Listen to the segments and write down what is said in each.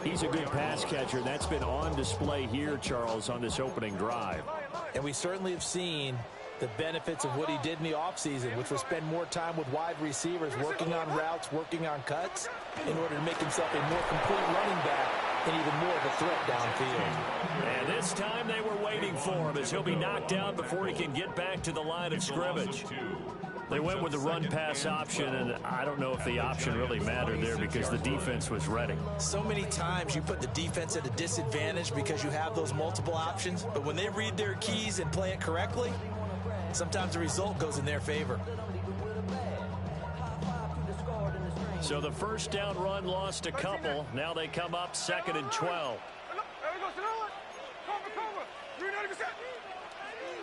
He's a good pass catcher. That's been on display here, Charles, on this opening drive. And we certainly have seen the benefits of what he did in the offseason, which was spend more time with wide receivers, working on routes, working on cuts, in order to make himself a more complete running back and even more of a threat downfield. And this time they were waiting for him as he'll be knocked out before he can get back to the line of scrimmage. They went with the run-pass option, and I don't know if the option really mattered there because the defense was ready. So many times you put the defense at a disadvantage because you have those multiple options, but when they read their keys and play it correctly, sometimes the result goes in their favor. So the first down run lost a couple. Now they come up 2nd and 12.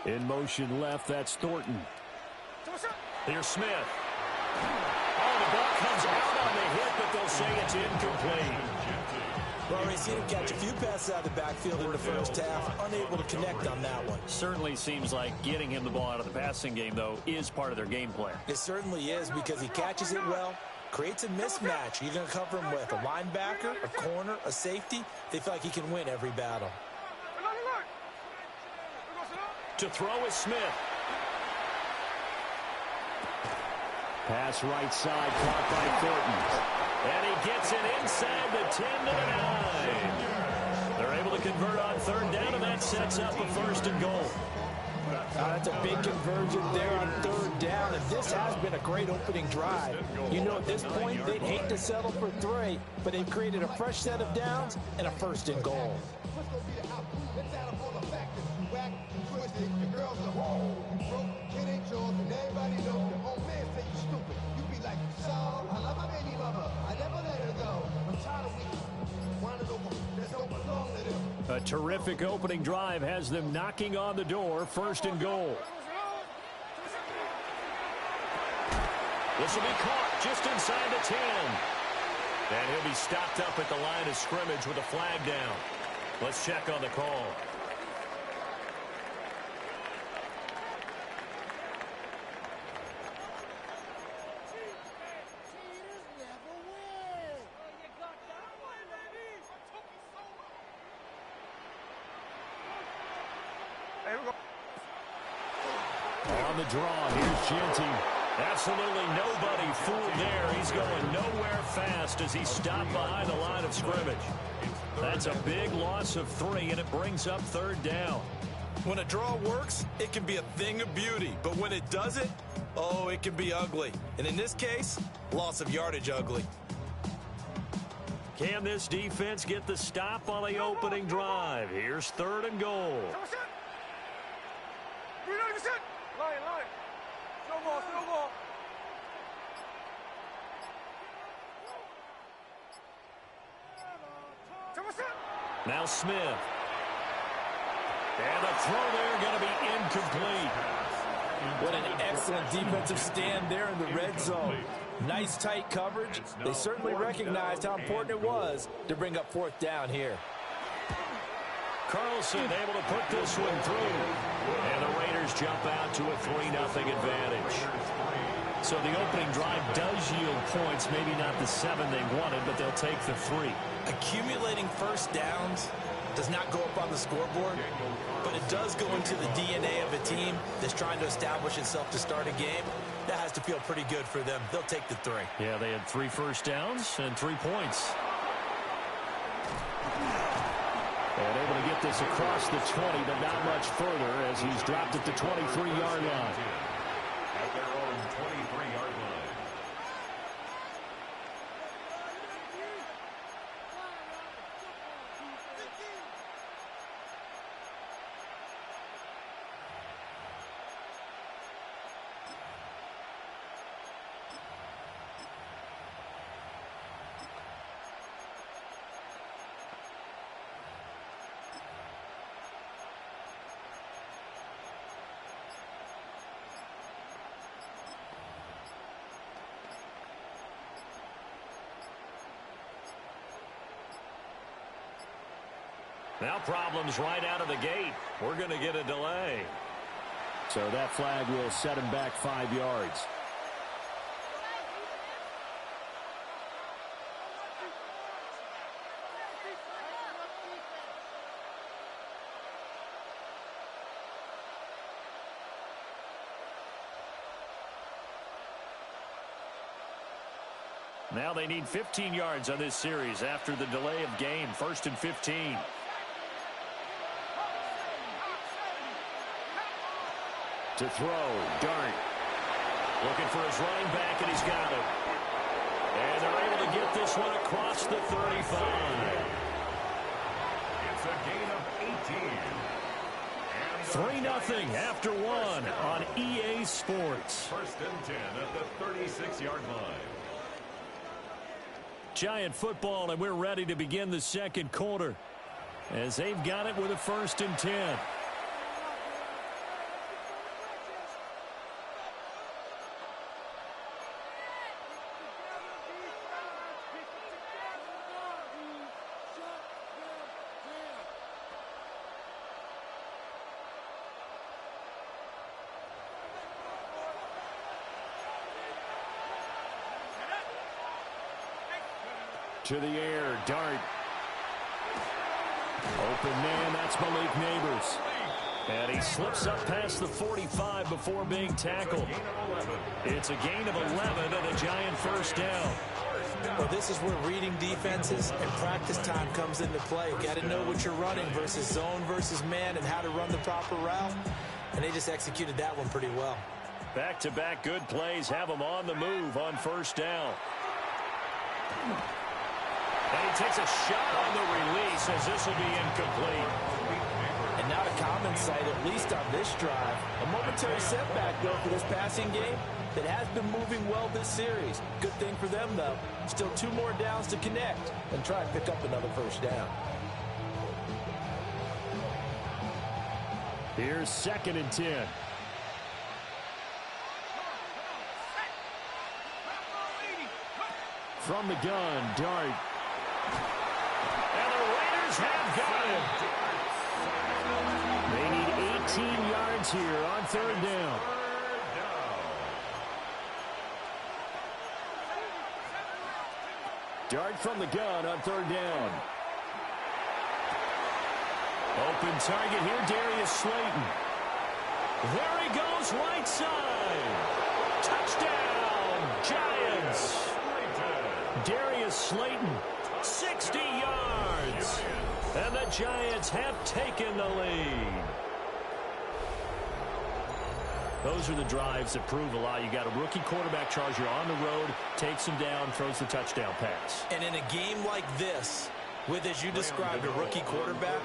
In motion left, that's Thornton. Here's Smith. Oh, the ball comes out on the hit, but they'll say it's incomplete. Well, we've seen him catch a few passes out of the backfield in the first half, unable to connect on that one. Certainly seems like getting him the ball out of the passing game, though, is part of their game plan. It certainly is because he catches it well, creates a mismatch. You're going to cover him with a linebacker, a corner, a safety. They feel like he can win every battle. To throw is Smith. Pass right side, caught by Thornton. And he gets it inside the 10 to the 9. They're able to convert on 3rd down, and that sets up a 1st and goal. That's a big conversion there on 3rd down, and this has been a great opening drive. You know, at this point, they'd hate to settle for 3, but they've created a fresh set of downs and a 1st and goal. A terrific opening drive has them knocking on the door. 1st and goal. This will be caught just inside the 10. And he'll be stopped up at the line of scrimmage with a flag down. Let's check on the call. On the draw, here's Genty. Absolutely nobody fooled there. He's going nowhere fast as he's stopped behind the line of scrimmage. That's a big loss of 3, and it brings up 3rd down. When a draw works, it can be a thing of beauty. But when it doesn't, oh, it can be ugly. And in this case, loss of yardage ugly. Can this defense get the stop on the opening drive? Here's 3rd and goal. Now Smith. And the throw there going to be incomplete. What an excellent defensive stand there in the red zone. Nice tight coverage. They certainly recognized how important it was to bring up 4th down here. Carlson able to put this one through. And the Raiders jump out to a 3-0 advantage. So the opening drive does yield points, maybe not the 7 they wanted, but they'll take the 3. Accumulating 1st downs does not go up on the scoreboard, but it does go into the DNA of a team that's trying to establish itself to start a game. That has to feel pretty good for them. They'll take the 3. Yeah, they had 3 first downs and 3 points. And able to get this across the 20, but not much further as he's dropped at the 23-yard line. At their own 23-yard line. Now problems right out of the gate. We're going to get a delay. So that flag will set him back 5 yards. Now they need 15 yards on this series after the delay of game. 1st and 15. To throw, Dart. Looking for his running back, and he's got it. And they're able to get this one across the 35. It's a gain of 18. 3-0 after one on EA Sports. 1st and 10 at the 36-yard line. Giant football, and we're ready to begin the second quarter as they've got it with a 1st and 10. To the air, Dart. Open man, that's Malik Neighbors. And he slips up past the 45 before being tackled. It's a gain of 11 and a Giant 1st down. Well, this is where reading defenses and practice time comes into play. Got to know what you're running versus zone versus man and how to run the proper route. And they just executed that one pretty well. Back-to-back good plays have them on the move on 1st down. And he takes a shot on the release as this will be incomplete. And not a common sight, at least on this drive. A momentary setback, though, for this passing game that has been moving well this series. Good thing for them, though. Still 2 more downs to connect and try and pick up another 1st down. Here's 2nd and 10. From the gun, Dart. And the Raiders have got him. They need 18 yards here on 3rd down. Dart from the gun on 3rd down. Open target here, Darius Slayton. There he goes, right side. Touchdown, Giants. Darius Slayton, 60 yards. And the Giants have taken the lead. Those are the drives that prove a lot. You got a rookie quarterback charger on the road, takes him down, throws the touchdown pass. And in a game like this, with, as you described, a rookie quarterback,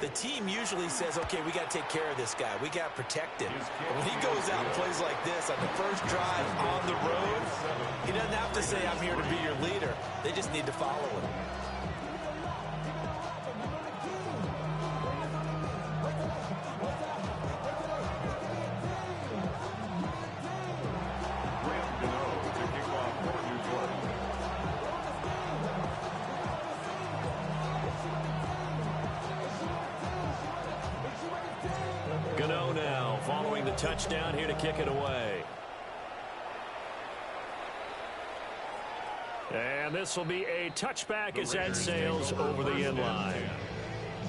the team usually says, okay, we got to take care of this guy. We got to protect him. But when he goes out and plays like this on the first drive on the road, he doesn't have to say, I'm here to be your leader. They just need to follow him. Gano now following the touchdown here to kick it away. And this will be a touchback as that sails over the end line.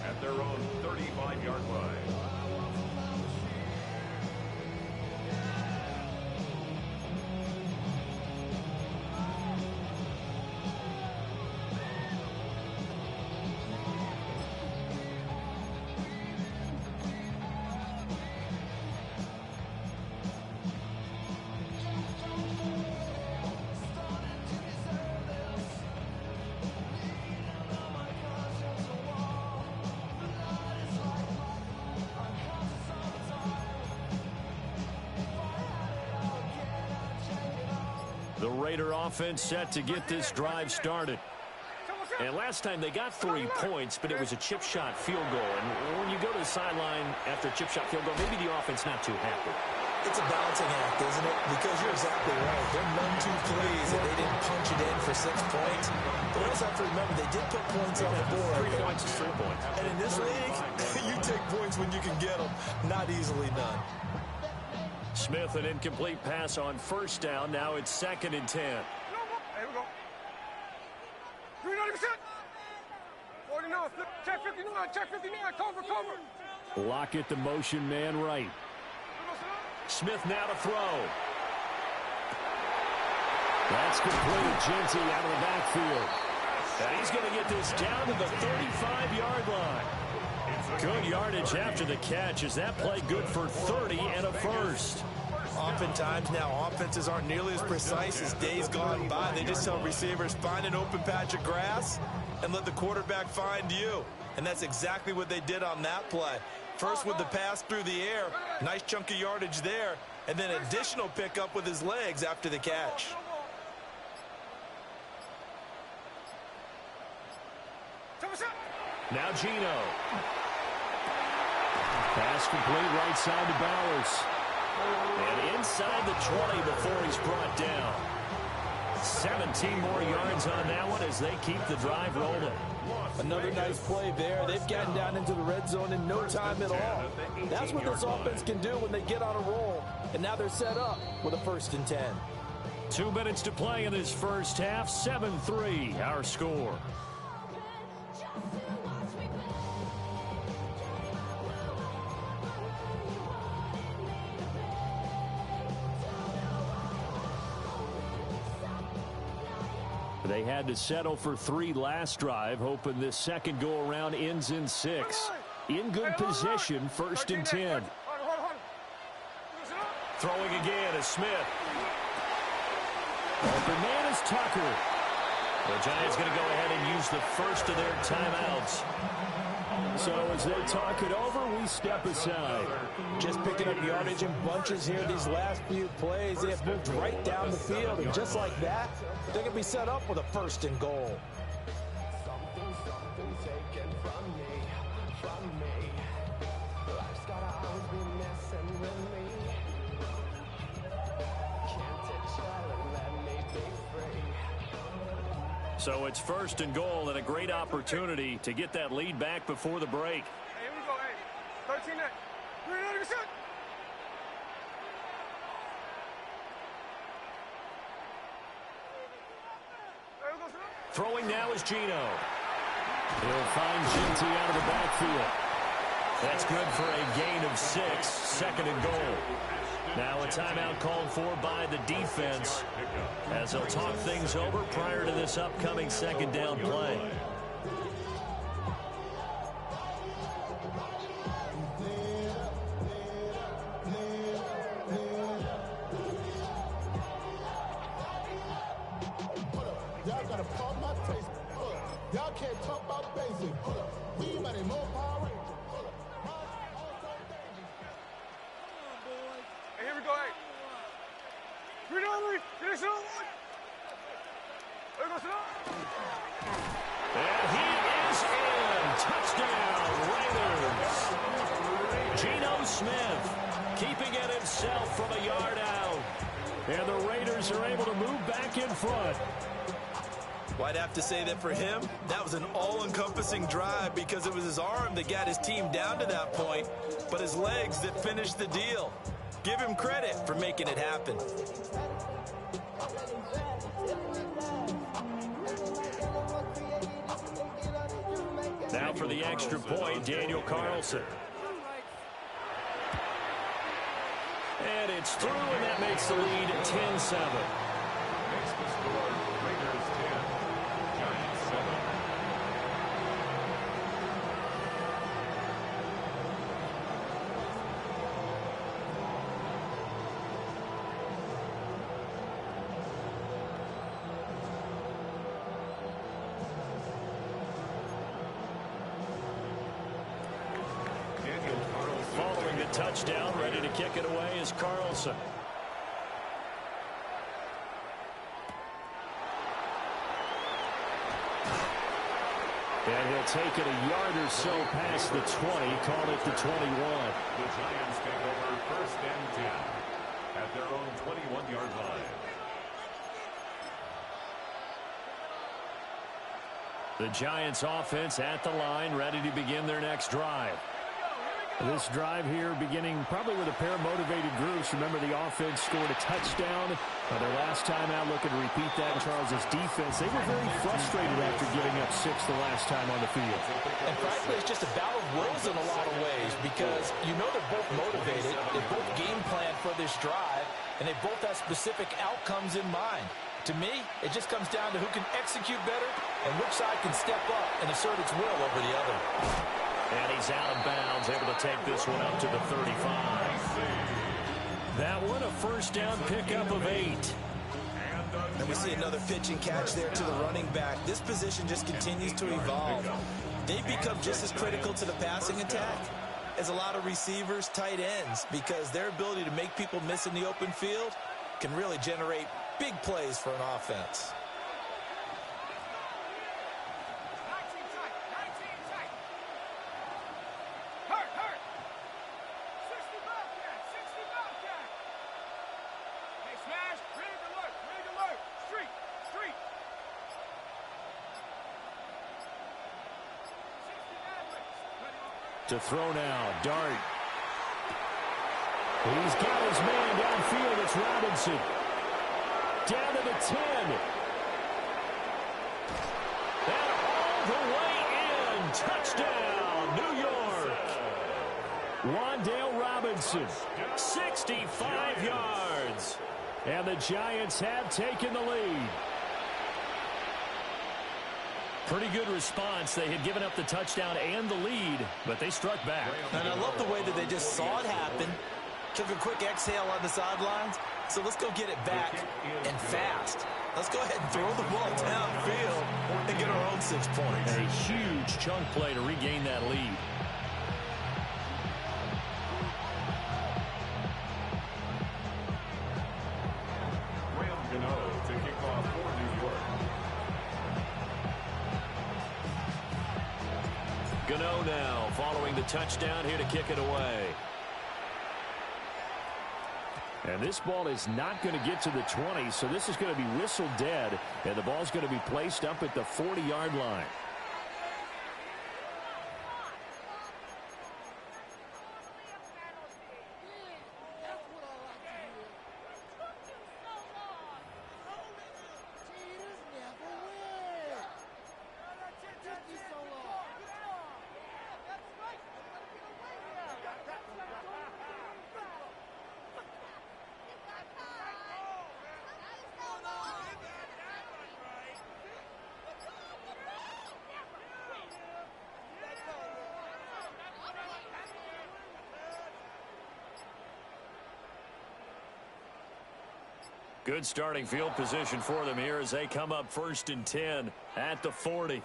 At their own 35-yard line. The Raider offense set to get this drive started. And last time they got 3 points, but it was a chip shot field goal. And when you go to the sideline after a chip shot field goal, maybe the offense not too happy. It's a balancing act, isn't it? Because you're exactly right. They're none too pleased that they didn't punch it in for 6 points. But you also have to remember they did put points on the board. 3 points is 3 points. And in this league, you take points when you can get them. Not easily done. Smith, an incomplete pass on 1st down. Now it's 2nd and 10. Here we go. 390%. 49. Check 59. Check 59. Cover. Lockett, the motion man right. That's complete. Ginty out of the backfield. And he's going to get this down to the 35-yard line. Good yardage after the catch. Is that play good for 30 and a first? Oftentimes now, offenses aren't nearly as precise as days gone by. They just tell receivers, find an open patch of grass and let the quarterback find you. And that's exactly what they did on that play. First with the pass through the air, nice chunk of yardage there, and then additional pickup with his legs after the catch. Now Gino. Pass complete right side to Bowers. And inside the 20 before he's brought down. 17 more yards on that one as they keep the drive rolling. Another nice play there. They've gotten down into the red zone in no time at all. That's what this offense can do when they get on a roll. And now they're set up with a 1st and 10. 2 minutes to play in this first half. 7-3 our score. They had to settle for 3 last drive, hoping this second go-around ends in 6. In good position, 1st and 10. Throwing again is Smith. Open man is Tucker. The Giants going to go ahead and use the first of their timeouts. So as they talk it over, we step aside. Just picking up yardage in bunches here these last few plays. They have moved right down the field, and just like that, they're going to be set up with a 1st and goal. So it's 1st and goal and a great opportunity to get that lead back before the break. Hey, here we go. Hey, 13 net. Throwing now is Gino. He'll find Ginty out of the backfield. That's good for a gain of 6. 2nd and goal. Now a timeout called for by the defense as they'll talk things over prior to this upcoming 2nd down play. Y'all gotta pump my taste. Y'all can't talk about basic. We might have more Power Rangers. Hey, here we go. Hey. Green Armory. Finish it on one. There goes it up. And he is in. Touchdown, Raiders. Geno Smith keeping it himself from a yard out. And the Raiders are able to move back in front. Well, I'd have to say that for him, that was an all-encompassing drive because it was his arm that got his team down to that point, but his legs that finished the deal. Give him credit for making it happen. Now for the extra point, Daniel Carlson. And it's through, and that makes the lead 10-7. Following the touchdown, ready to kick it away is Carlson. And he'll take it a yard or so past the 20, call it the 21. The Giants take over 1st and 10 at their own 21-yard line. The Giants offense at the line, ready to begin their next drive. This drive here beginning probably with a pair of motivated groups. Remember, the offense scored a touchdown. Their last time out looking to repeat that. Charles' defense, they were very frustrated after giving up 6 the last time on the field. And frankly, it's just a battle of wills in a lot of ways because you know they're both motivated. They both game plan for this drive, and they both have specific outcomes in mind. To me, it just comes down to who can execute better and which side can step up and assert its will over the other. And he's out of bounds, able to take this one up to the 35. That one a first down pickup of 8. And we see another pitch and catch there to the running back. This position just continues to evolve. They've become just as critical to the passing attack as a lot of receivers, tight ends, because their ability to make people miss in the open field can really generate big plays for an offense. To throw now, Dart. He's got his man downfield. It's Robinson. Down to the 10. And all the way in. Touchdown, New York. Wan'Dale Robinson, 65 yards. And the Giants have taken the lead. Pretty good response. They had given up the touchdown and the lead, but they struck back. And I love the way that they just saw it happen. Took a quick exhale on the sidelines. So let's go get it back and fast. Let's go ahead and throw the ball downfield and get our own 6 points. A huge chunk play to regain that lead. To kick off for New York. Gano now following the touchdown here to kick it away. And this ball is not going to get to the 20, so this is going to be whistled dead, and the ball's going to be placed up at the 40-yard line. Good starting field position for them here as they come up 1st and 10 at the 40.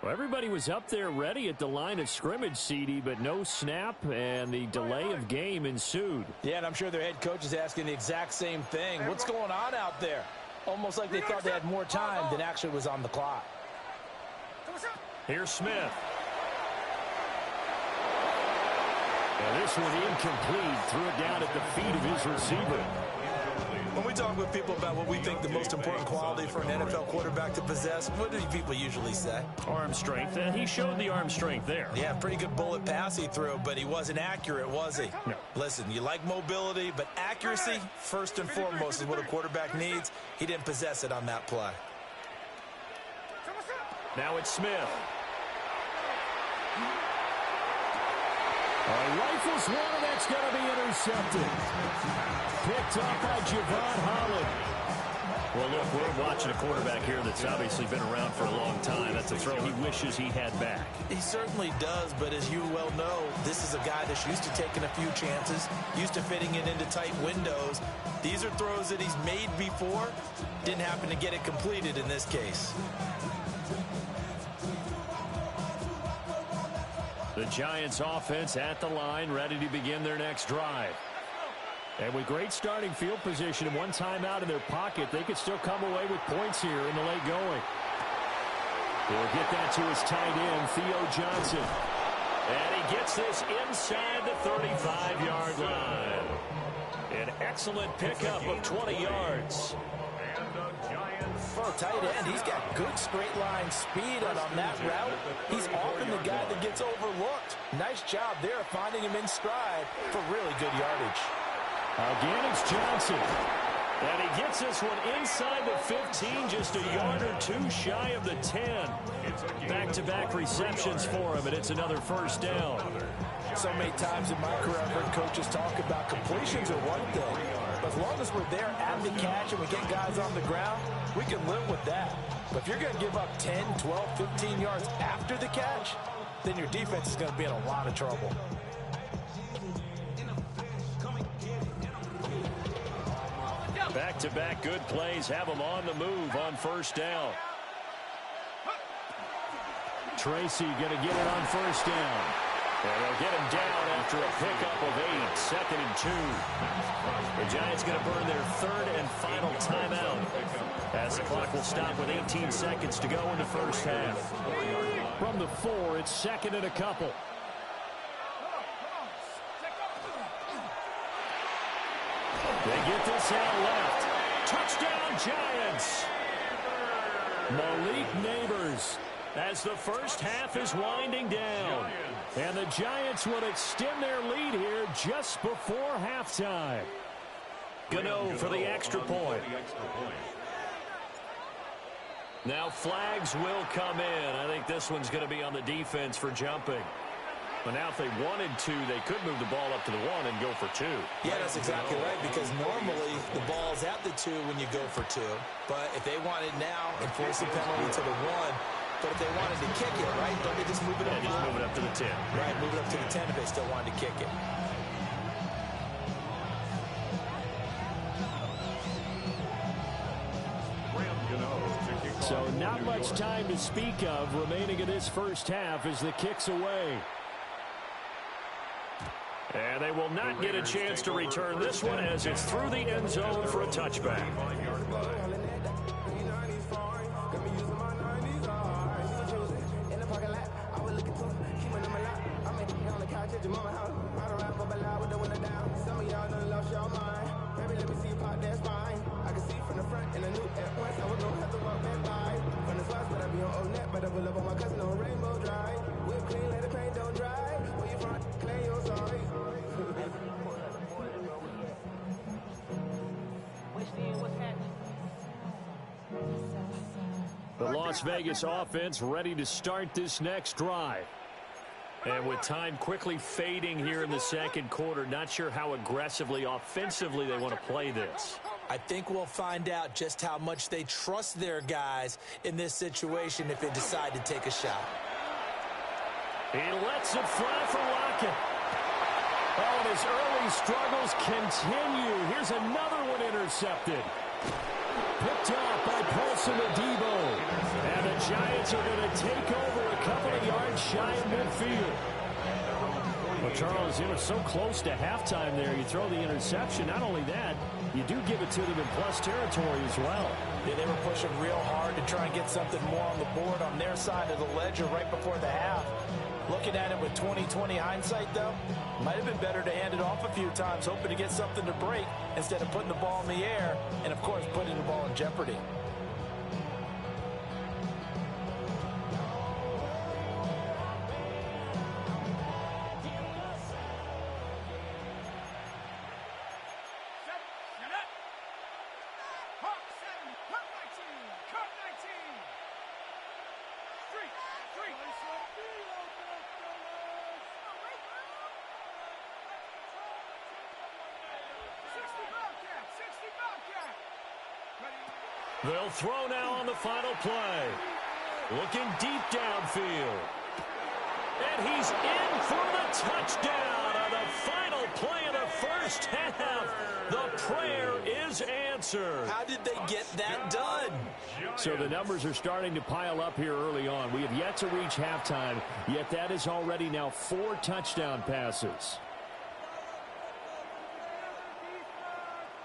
Well, everybody was up there ready at the line of scrimmage, CD, but no snap, and the delay of game ensued. Yeah, and I'm sure their head coach is asking the exact same thing. What's going on out there? Almost like they thought they had more time than actually was on the clock. Here's Smith. And this one incomplete. Threw it down at the feet of his receiver. When we talk with people about what we think the most important quality for an NFL quarterback to possess, what do people usually say? Arm strength, and he showed the arm strength there. Yeah, pretty good bullet pass he threw, but he wasn't accurate, was he? No. Listen, you like mobility, but accuracy, first and foremost, is what a quarterback needs. He didn't possess it on that play. Now it's Smith. Rifles one, and that's going to be intercepted. Picked up by Javon Holland. Well, look, we're watching a quarterback here that's obviously been around for a long time. That's a throw he wishes he had back. He certainly does, but as you well know, this is a guy that's used to taking a few chances, used to fitting it into tight windows. These are throws that he's made before. Didn't happen to get it completed in this case. The Giants offense at the line, ready to begin their next drive. And with great starting field position and one timeout in their pocket, they could still come away with points here in the late going. He'll get that to his tight end, Theo Johnson. And he gets this inside the 35-yard line. An excellent pickup of 20 yards. For a tight end, he's got good straight line speed, and on that route, he's often the guy that gets overlooked. Nice job there finding him in stride for really good yardage. Again, it's Johnson. And he gets this one inside the 15, just a yard or two shy of the 10. Back-to-back receptions for him, and it's another first down. So many times in my career, I've heard coaches talk about completions are one thing, But as long as we're there at the catch and we get guys on the ground, we can live with that. But if you're going to give up 10, 12, 15 yards after the catch, then your defense is going to be in a lot of trouble. Back-to-back good plays have them on the move on first down. Tracy going to get it on first down. And they'll get him down after a pickup of 8, 2nd and 2. The Giants going to burn their 3rd and final timeout as the clock will stop with 18 seconds to go in the first half. From the 4, it's 2nd and a couple. They get this out left. Touchdown, Giants. Malik Neighbors as the first half is winding down. And the Giants will extend their lead here just before halftime. Gano for the extra point. Now flags will come in. I think this one's going to be on the defense for jumping. But now if they wanted to, they could move the ball up to the 1 and go for 2. Yeah, that's exactly right, because normally the ball's at the 2 when you go for 2. But if they wanted now, enforce the penalty to the 1. But if they wanted to kick it, right, don't they just move it up? Yeah, just move it up to the 10. Right, move it up to the 10 if they still wanted to kick it. So not much time to speak of remaining in this first half as the kick's away. And they will not get a chance to return this one as it's through the end zone for a touchback. The Las Vegas offense ready to start this next drive. And with time quickly fading here in the second quarter, not sure how aggressively, offensively they want to play this. I think we'll find out just how much they trust their guys in this situation if they decide to take a shot. He lets it fly for Lockett. Oh, and his early struggles continue. Here's another one intercepted. Picked off by Paulson Adebo. And the Giants are going to take over a couple of yards shy of midfield. Well, Charles, it was so close to halftime there. You throw the interception. Not only that, you do give it to them in plus territory as well. Yeah, they were pushing real hard to try and get something more on the board on their side of the ledger right before the half. Looking at it with 20/20 hindsight, though, might have been better to hand it off a few times, hoping to get something to break instead of putting the ball in the air and, of course, putting the ball in jeopardy. They'll throw now on the final play. Looking deep downfield. And he's in for the touchdown on the final play of the first half. The prayer is answered. How did they get that done? So the numbers are starting to pile up here early on. We have yet to reach halftime, yet that is already now 4 touchdown passes.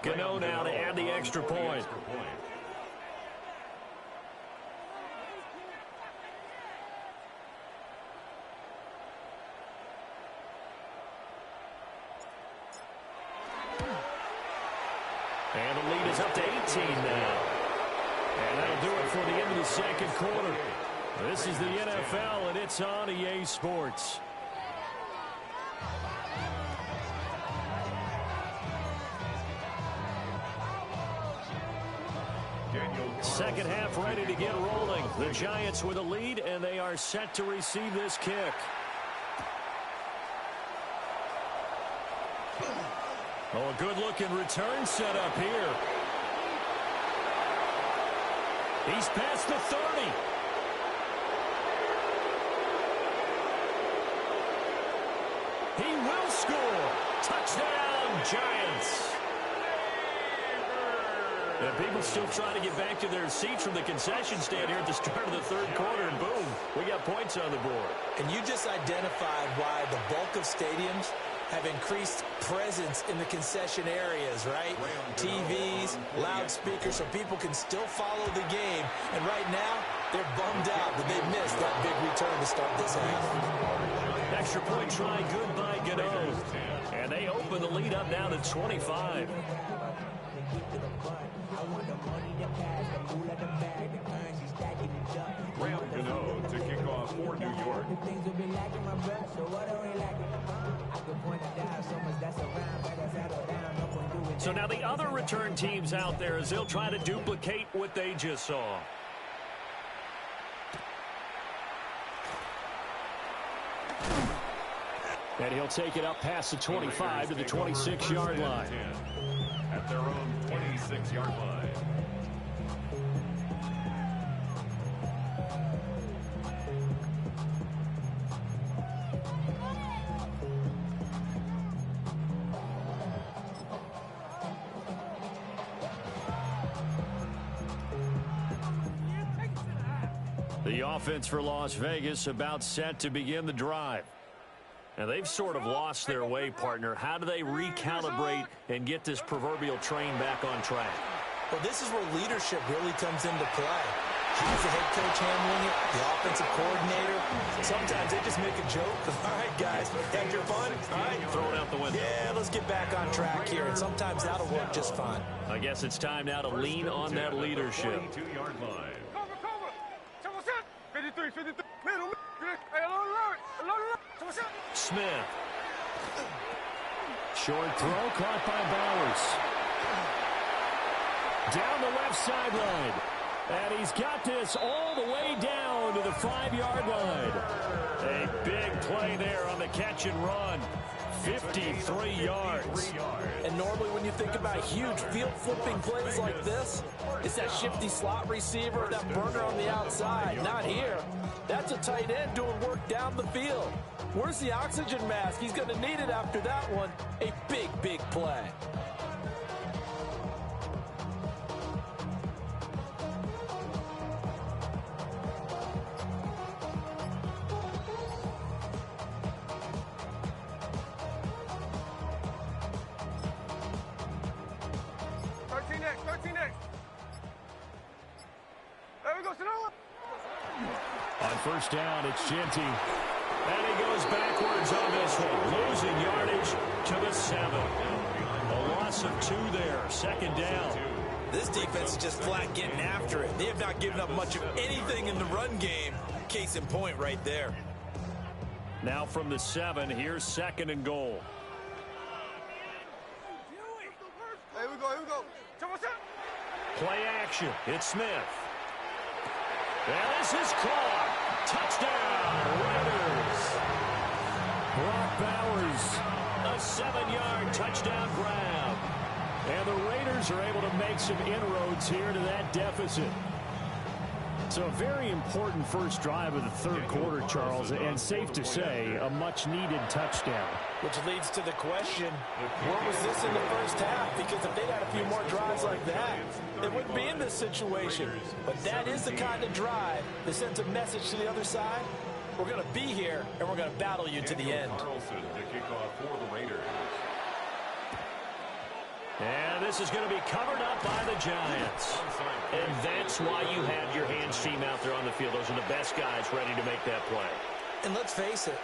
Gano now to add the extra point. And the lead is up to 18 now. And that'll do it for the end of the second quarter. This is the NFL, and it's on EA Sports. Second half ready to get rolling. The Giants with a lead, and they are set to receive this kick. Oh, a good-looking return set up here. He's past the 30. He will score. Touchdown, Giants. And people still trying to get back to their seats from the concession stand here at the start of the third quarter, and boom, we got points on the board. And you just identified why the bulk of stadiums have increased presence in the concession areas, right? TVs, loudspeakers, so people can still follow the game. And right now, they're bummed out that they missed that big return to start this half. Extra point try, good by Gano. And they open the lead up now to 25. Gano to kick off for New York. So now the other return teams out there as they'll try to duplicate what they just saw. And he'll take it up past the 25 to the 26-yard line. At their own 26-yard line. The offense for Las Vegas about set to begin the drive. And they've sort of lost their way, partner. How do they recalibrate and get this proverbial train back on track? Well, this is where leadership really comes into play. How's the head coach handling it? The offensive coordinator? Sometimes they just make a joke. All right, guys, had your fun? All right. Throw it out the window. Yeah, let's get back on track here. And sometimes that'll work just fine. I guess it's time now to lean on that leadership. 42-yard line. Smith. Short throw caught by Bowers. Down the left sideline. And he's got this all the way down to the 5-yard line. A big play there on the catch and run. 53 yards. And normally when you think about huge field-flipping plays like this, it's that shifty slot receiver, that burner on the outside. Not here. That's a tight end doing work down the field. Where's the oxygen mask? He's going to need it after that one. A big, big play. On first down, it's Genty. And he goes backwards on this one, losing yardage to the 7. A loss of 2 there, second down. This defense is just flat getting after it. They have not given up much of anything in the run game. Case in point right there. Now from the 7, here's second and goal. Here we go. Play action. It's Smith. And this is caught. Touchdown, Raiders. Brock Bowers, a 7-yard touchdown grab. And the Raiders are able to make some inroads here to that deficit. So a very important first drive of the third quarter, Charles, and safe to say, a much-needed touchdown. Which leads to the question, where was this in the first half? Because if they had a few more drives like that, they wouldn't be in this situation. But that is the kind of drive that sends a message to the other side. We're going to be here, and we're going to battle you to the end. Carlson to kick off for the Raiders. And this is going to be covered up by the Giants. And that's why you have your hands team out there on the field. Those are the best guys ready to make that play. And let's face it,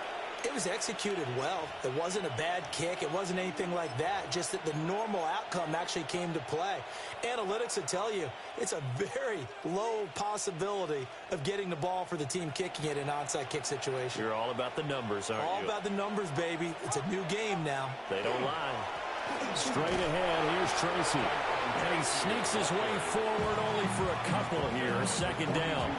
it was executed well. It wasn't a bad kick. It wasn't anything like that. Just that the normal outcome actually came to play. Analytics will tell you it's a very low possibility of getting the ball for the team kicking it in an onside kick situation. You're all about the numbers, aren't you? All about the numbers, baby. It's a new game now. They don't lie. Straight ahead, here's Tracy. And he sneaks his way forward only for a couple here, second down.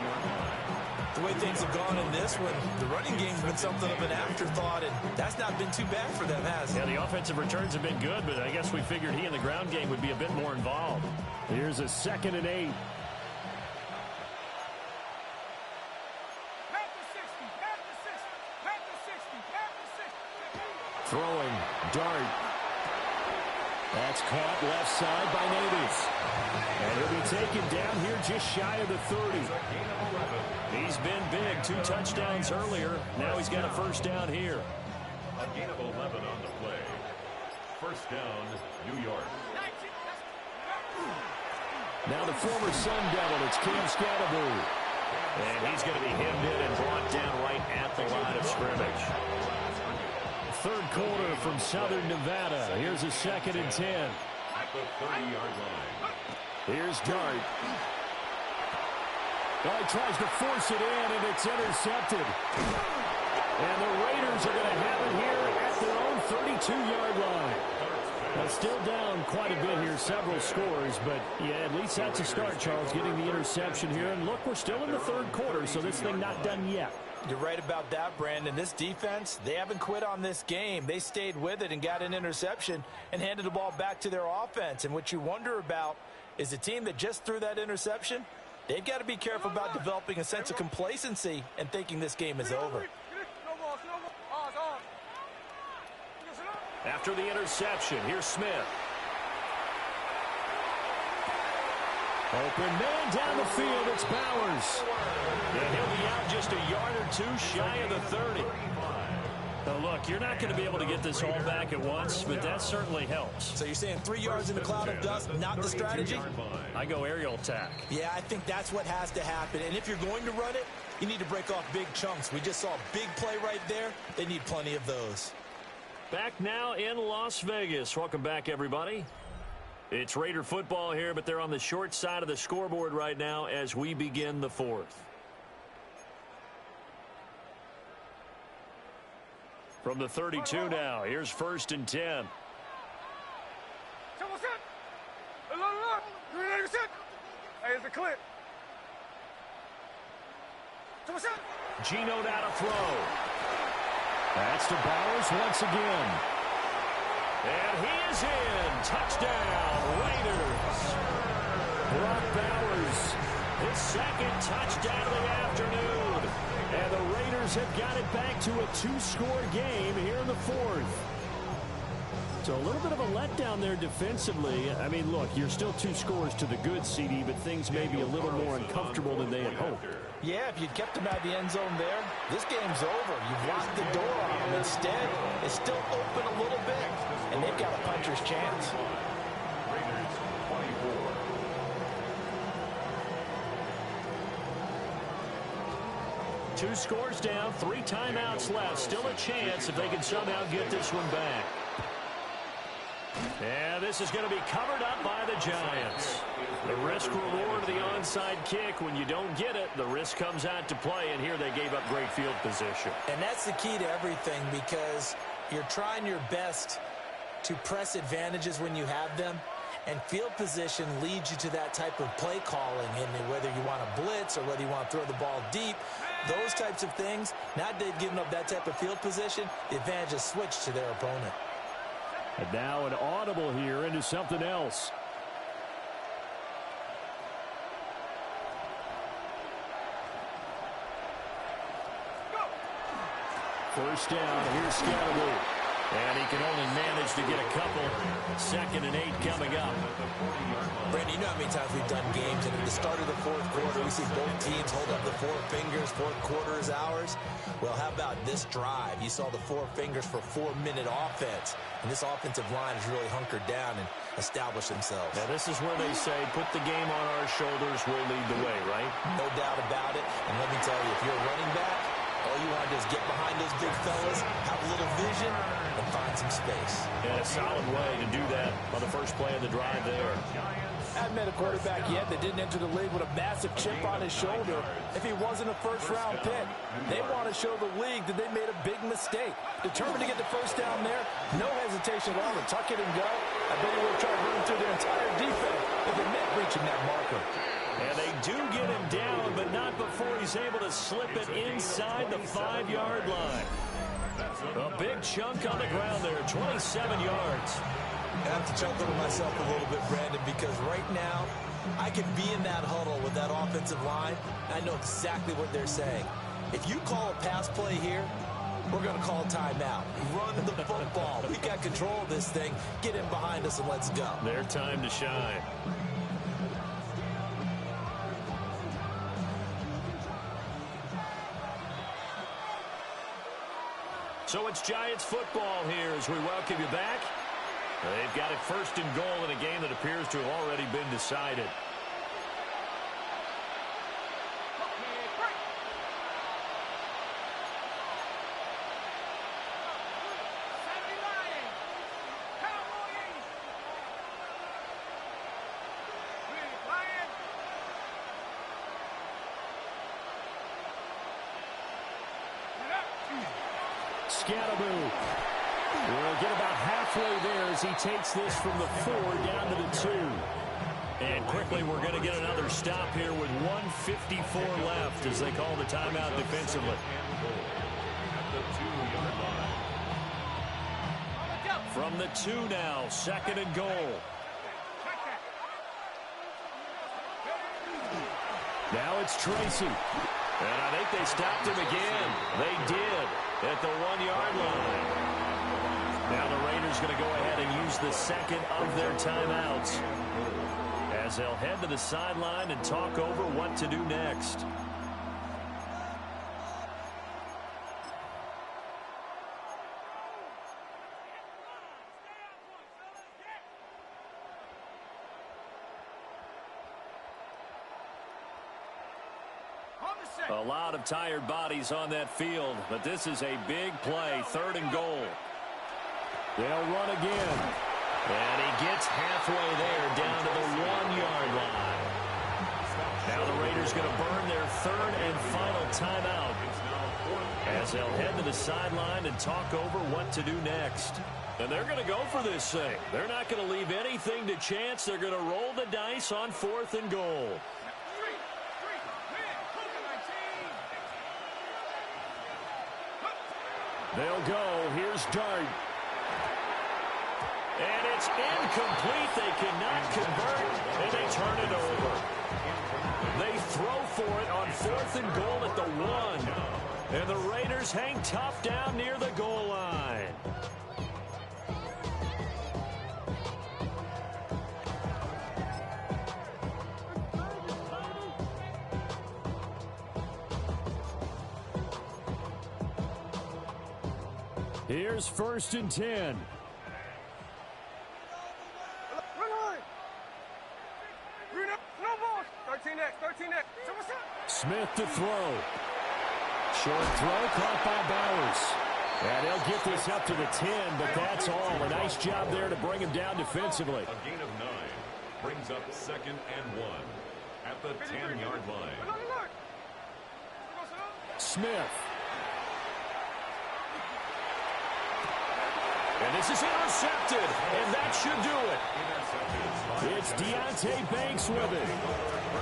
The way things have gone in this one, the running game's been something of an afterthought, and that's not been too bad for them, has it? Yeah, the offensive returns have been good, but I guess we figured he in the ground game would be a bit more involved. Here's a 2nd and 8. Throwing, dart. That's caught left side by Navies. And he'll be taken down here just shy of the 30. He's been big. 2 touchdowns earlier. Now he's got a first down here. A gain of 11 on the play. First down, New York. Now the former Sun Devil, it's Cam Scatterbury. And he's going to be hemmed in and brought down right at the line of scrimmage. 3rd quarter from Southern Nevada. Here's a 2nd and 10. At the 30-yard line. Here's Dart. Oh, he tries to force it in, and it's intercepted. And the Raiders are going to have it here at their own 32-yard line. Now, still down quite a bit here, several scores, but, yeah, at least that's a start, Charles, getting the interception here. And, look, we're still in the 3rd quarter, so this thing not done yet. You're right about that, Brandon. This defense, they haven't quit on this game. They stayed with it and got an interception and handed the ball back to their offense. And what you wonder about is the team that just threw that interception, they've got to be careful about developing a sense of complacency and thinking this game is over. After the interception, here's Smith. Open man down the field, it's Bowers. And he'll be out just a yard or 2 shy of the 30. Now look, you're not going to be able to get this all back at once, but that certainly helps. So you're saying 3 yards in a cloud of dust, not the strategy? I go aerial attack. Yeah, I think that's what has to happen. And if you're going to run it, you need to break off big chunks. We just saw a big play right there. They need plenty of those. Back now in Las Vegas. Welcome back, everybody. It's Raider football here, but they're on the short side of the scoreboard right now as we begin the 4th. From the 32 now, here's 1st and 10. Here's the clip. Gino now to throw. That's to Bowers once again. And he is in. Touchdown, Raiders. Brock Bowers, his 2nd touchdown of the afternoon. And the Raiders have got it back to a 2-score game here in the 4th. So a little bit of a letdown there defensively. I mean, look, you're still 2 scores to the good, CD, but things may be a little more uncomfortable than they had hoped. Yeah, if you'd kept them out of the end zone there, this game's over. You've locked the door on them. Instead, it's still open a little bit, and they've got a puncher's chance. Raiders 24. Two scores down, 3 timeouts left. Still a chance if they can somehow get this one back. And this is going to be covered up by the Giants. The risk-reward of the onside kick. When you don't get it, the risk comes out to play, and here they gave up great field position. And that's the key to everything, because you're trying your best to press advantages when you have them, and field position leads you to that type of play calling, and whether you want to blitz or whether you want to throw the ball deep, those types of things. Now they've given up that type of field position, the advantage is switched to their opponent. And now an audible here into something else. First down, here's Scatterbury. And he can only manage to get a couple. 2nd and 8 coming up. Brandon, you know how many times we've done games, and at the start of the 4th quarter, we see both teams hold up the 4 fingers, 4th quarter is ours. Well, how about this drive? You saw the 4 fingers for 4-minute offense, and this offensive line has really hunkered down and established themselves. Now, this is where they say, put the game on our shoulders, we'll lead the way, right? No doubt about it, and let me tell you, if you're a running back, all you want to do is get behind those big fellas, have a little vision, and find some space. And a solid way to do that on the first play of the drive there. Haven't met a quarterback yet that didn't enter the league with a massive chip on his shoulder if he wasn't a first-round pick. They want to show the league that they made a big mistake. Determined to get the first down there, no hesitation at all to tuck it and go. I bet he would try to run through their entire defense if it meant reaching that marker. And they do get him down, but not before he's able to slip it inside the 5-yard line. A big chunk on the ground there, 27 yards. I have to chuckle to myself a little bit, Brandon, because right now I can be in that huddle with that offensive line, and I know exactly what they're saying. If you call a pass play here, we're going to call timeout. Run the football. We got control of this thing. Get in behind us and let's go. Their time to shine. So it's Giants football here as we welcome you back. They've got it first and goal in a game that appears to have already been decided. Scattaboo will get about halfway there as he takes this from the 4 down to the 2. And quickly we're going to get another stop here with 1:54 left as they call the timeout defensively. From the 2 now, 2nd and goal. Now it's Tracy. And I think they stopped him again. They did at the 1-yard line. Now the Raiders going to go ahead and use the second of their timeouts as they'll head to the sideline and talk over what to do next. A lot of tired bodies on that field, but this is a big play, 3rd and goal. They'll run again. And he gets halfway there down to the 1-yard line. Now the Raiders going to burn their 3rd and final timeout as they'll head to the sideline and talk over what to do next. And they're going to go for this thing. They're not going to leave anything to chance. They're going to roll the dice on 4th and goal. They'll go. Here's Dart. And it's incomplete. They cannot convert, and they turn it over. They throw for it on 4th and goal at the 1. And the Raiders hang tough down near the goal line. Here's 1st and 10. Smith to throw. Short throw caught by Bowers. And he'll get this up to the 10, but that's all. A nice job there to bring him down defensively. A gain of 9 brings up 2nd and 1 at the 10-yard line. Smith. And this is intercepted, and that should do it. It's Deonte Banks with it.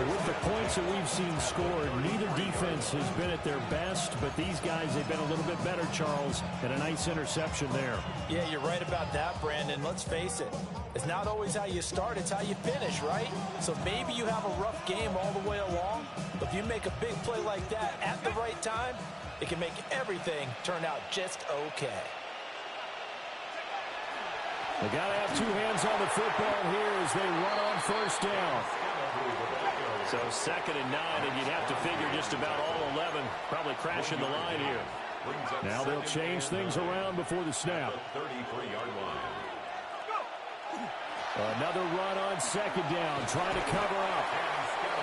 With the points that we've seen scored, neither defense has been at their best, but these guys, they've been a little bit better, Charles, and a nice interception there. Yeah, you're right about that, Brandon. Let's face it. It's not always how you start, it's how you finish, right? So maybe you have a rough game all the way along, but if you make a big play like that at the right time, it can make everything turn out just okay. They got to have 2 hands on the football here as they run on 1st down. So 2nd and 9, and you'd have to figure just about all 11 probably crashing the line here. Now they'll change things around before the snap. 33-yard line. Another run on 2nd down, trying to cover up.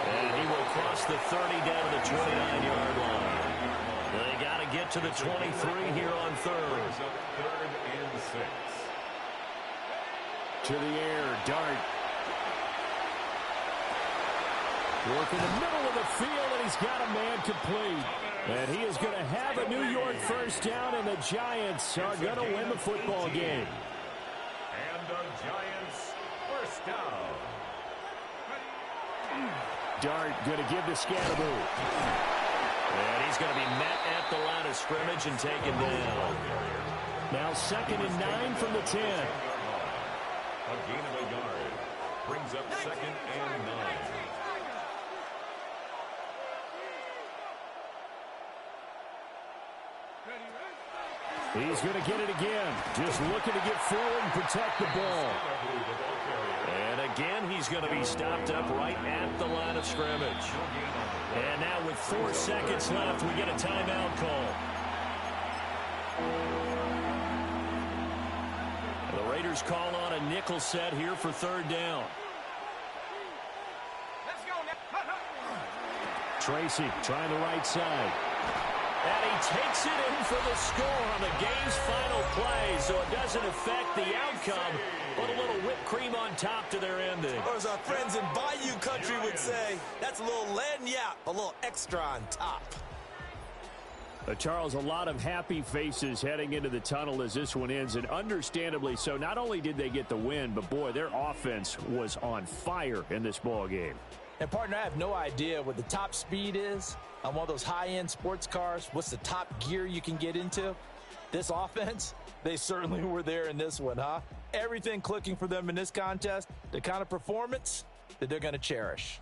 And he will cross the 30 down to the 29-yard line. They got to get to the 23 here on 3rd. 3rd and 6. To the air, Dart. Work in the middle of the field, and he's got a man complete. And he is going to have a New York 1st down, and the Giants are going to win the football game. And the Giants 1st down. Dart going to give the Scatterboo. And he's going to be met at the line of scrimmage and taken down. Now 2nd and 9 from the 10. A gain of a yard. Brings up 2nd and 9. He's going to get it again. Just looking to get forward and protect the ball. And again, he's going to be stopped up right at the line of scrimmage. And now with 4 seconds left, we get a timeout call. The Raiders call on a nickel set here for 3rd down. Tracy trying the right side. And he takes it in for the score on the game's final play, so it doesn't affect the outcome, but a little whipped cream on top to their ending. Or as our friends in Bayou Country would say, that's a little lagniappe, a little extra on top. Charles, a lot of happy faces heading into the tunnel as this one ends, and understandably so. Not only did they get the win, but boy, their offense was on fire in this ball game. And partner, I have no idea what the top speed is on one of those high-end sports cars. What's the top gear you can get into? This offense, they certainly were there in this one, huh? Everything clicking for them in this contest, the kind of performance that they're going to cherish.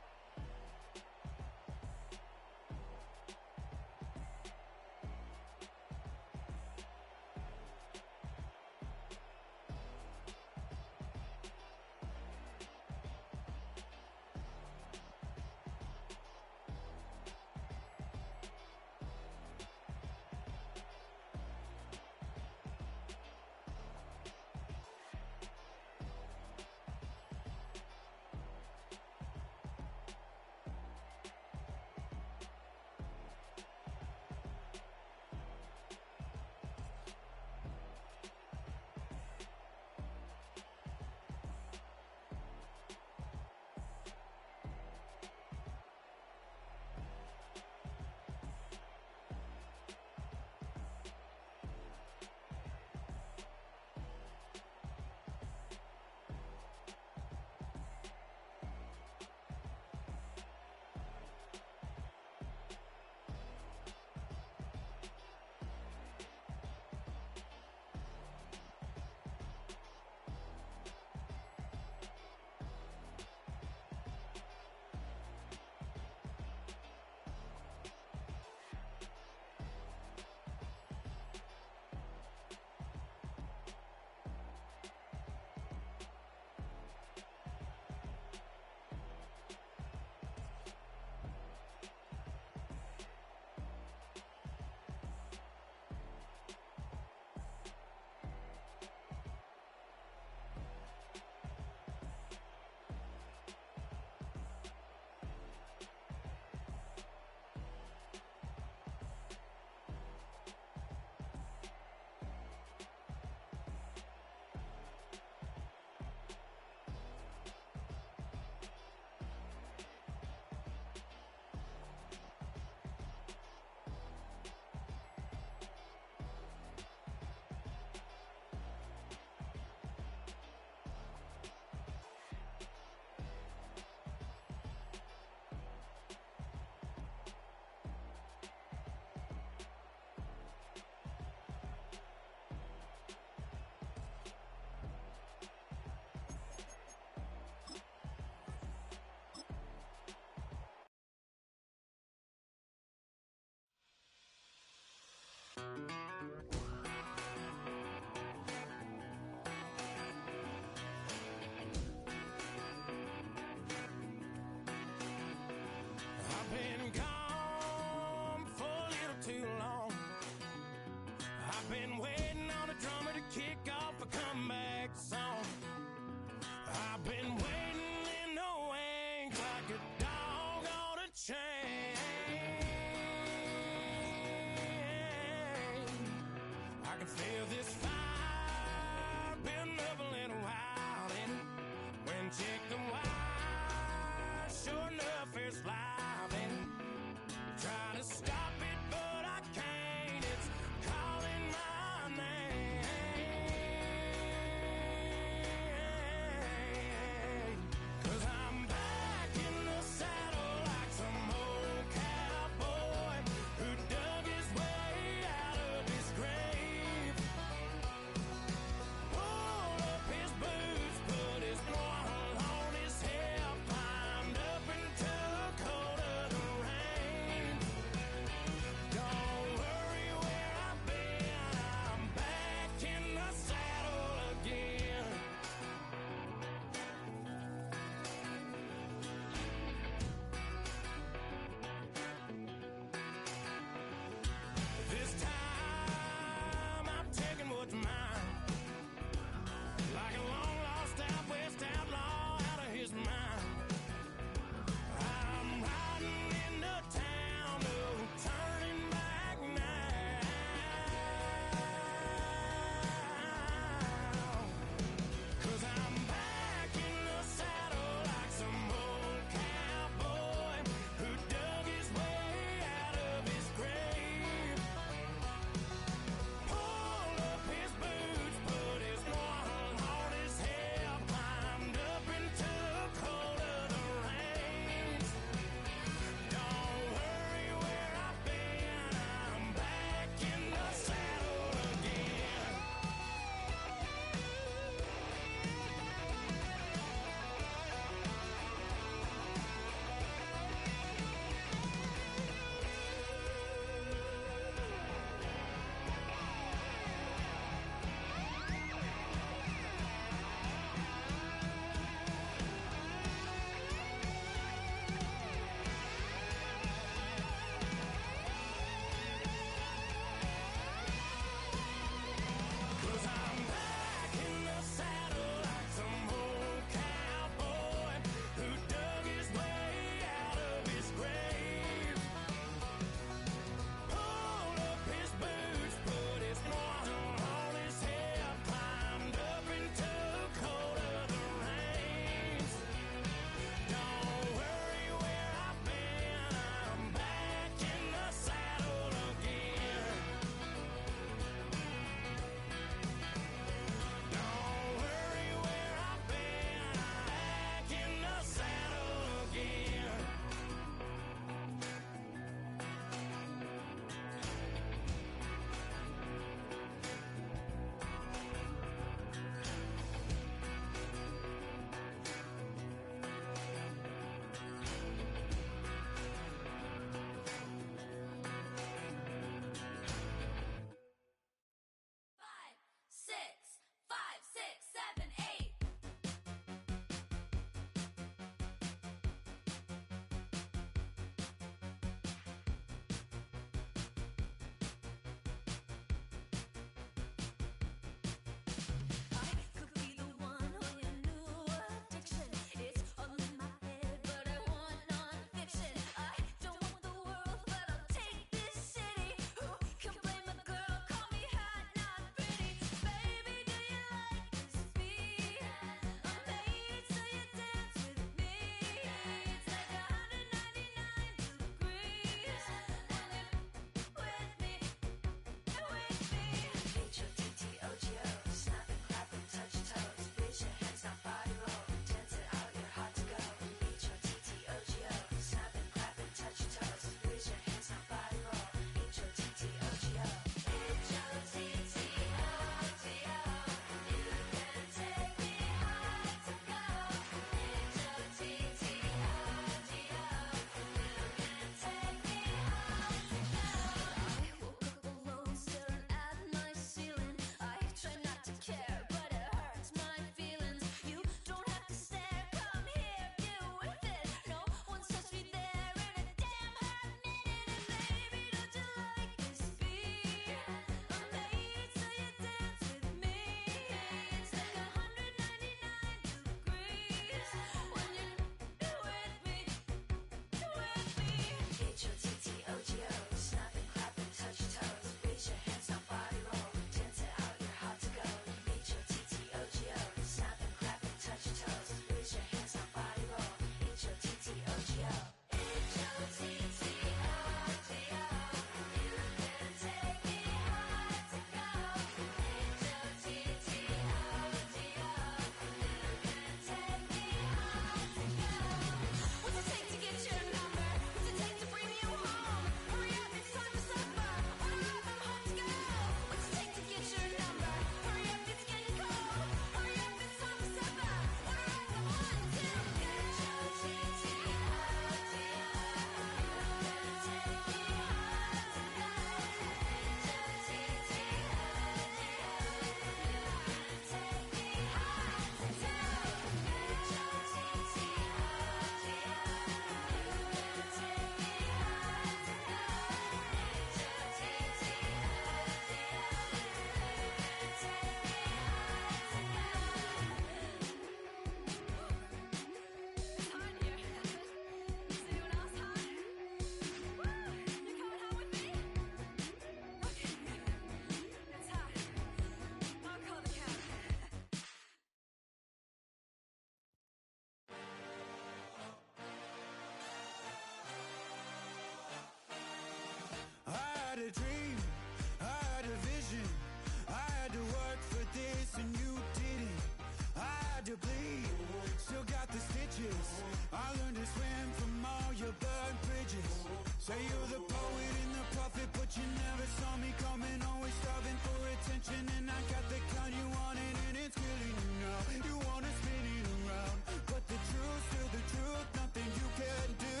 attention and I got the kind you wanted and it's killing you now. You wanna spin it around, but the truth's still the truth, nothing you can do.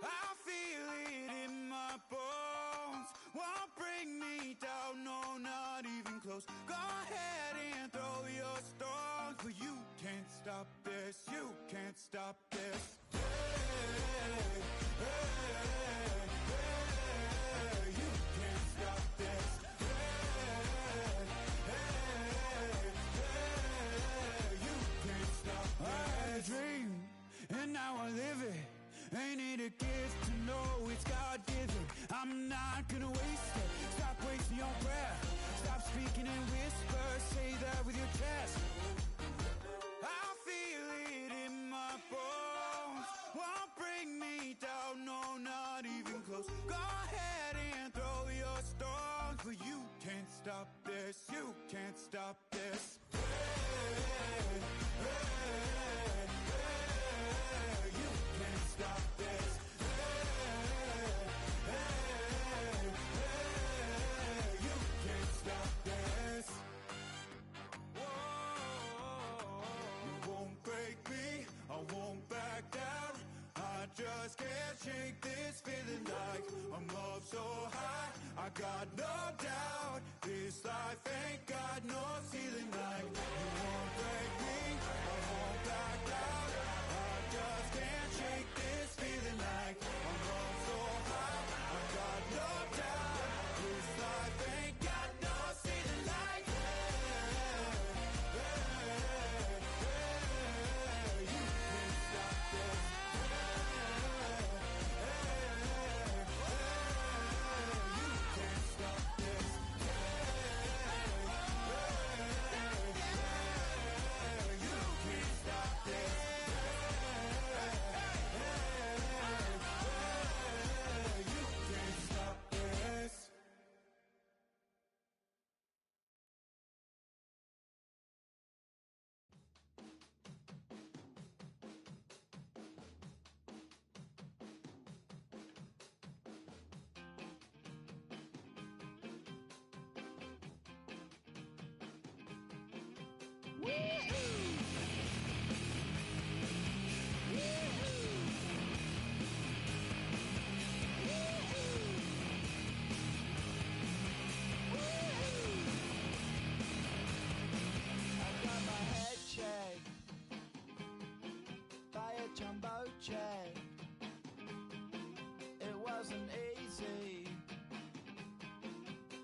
I feel it in my bones, won't bring me down, no, not even close. Go ahead and throw your stones, but you can't stop this, you can't stop this. Hey, hey, hey, you can't stop this. Hey, hey, hey, you can't stop this. I had a dream, and now I live it. Ain't it a gift to know it's God-given? I'm not gonna waste it. Stop wasting your breath. Stop speaking in whispers. Say that with your chest. I feel it in my bones, won't bring me down, no, not even close. Go ahead and throw your stones, but you can't stop this, you can't stop this. Hey, hey, hey, you can't stop this. Hey, hey, hey, you can't stop this. You won't break me, I won't back down. I just can't shake this feeling like I'm up so high. I got no doubt, this life ain't got no ceiling like. You won't break me, I won't back down. I just can't shake this feeling like I'm up so high. I got no doubt, this life ain't got no ceiling like. It wasn't easy,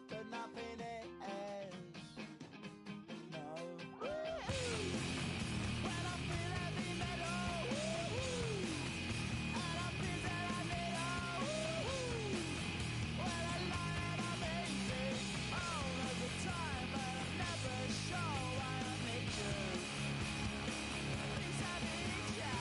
but nothing is. No. When I feel heavy metal, and I feel that I need when I lie and I'm easy all of the time, but I'm never sure why I need you. Please I need you.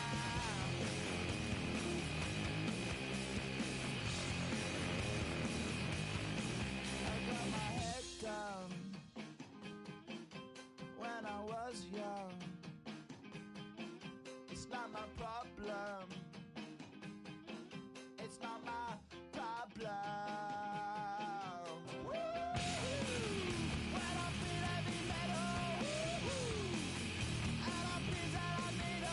When I was young, it's not my problem. It's not my problem. When I feel heavy metal, and I feel that I need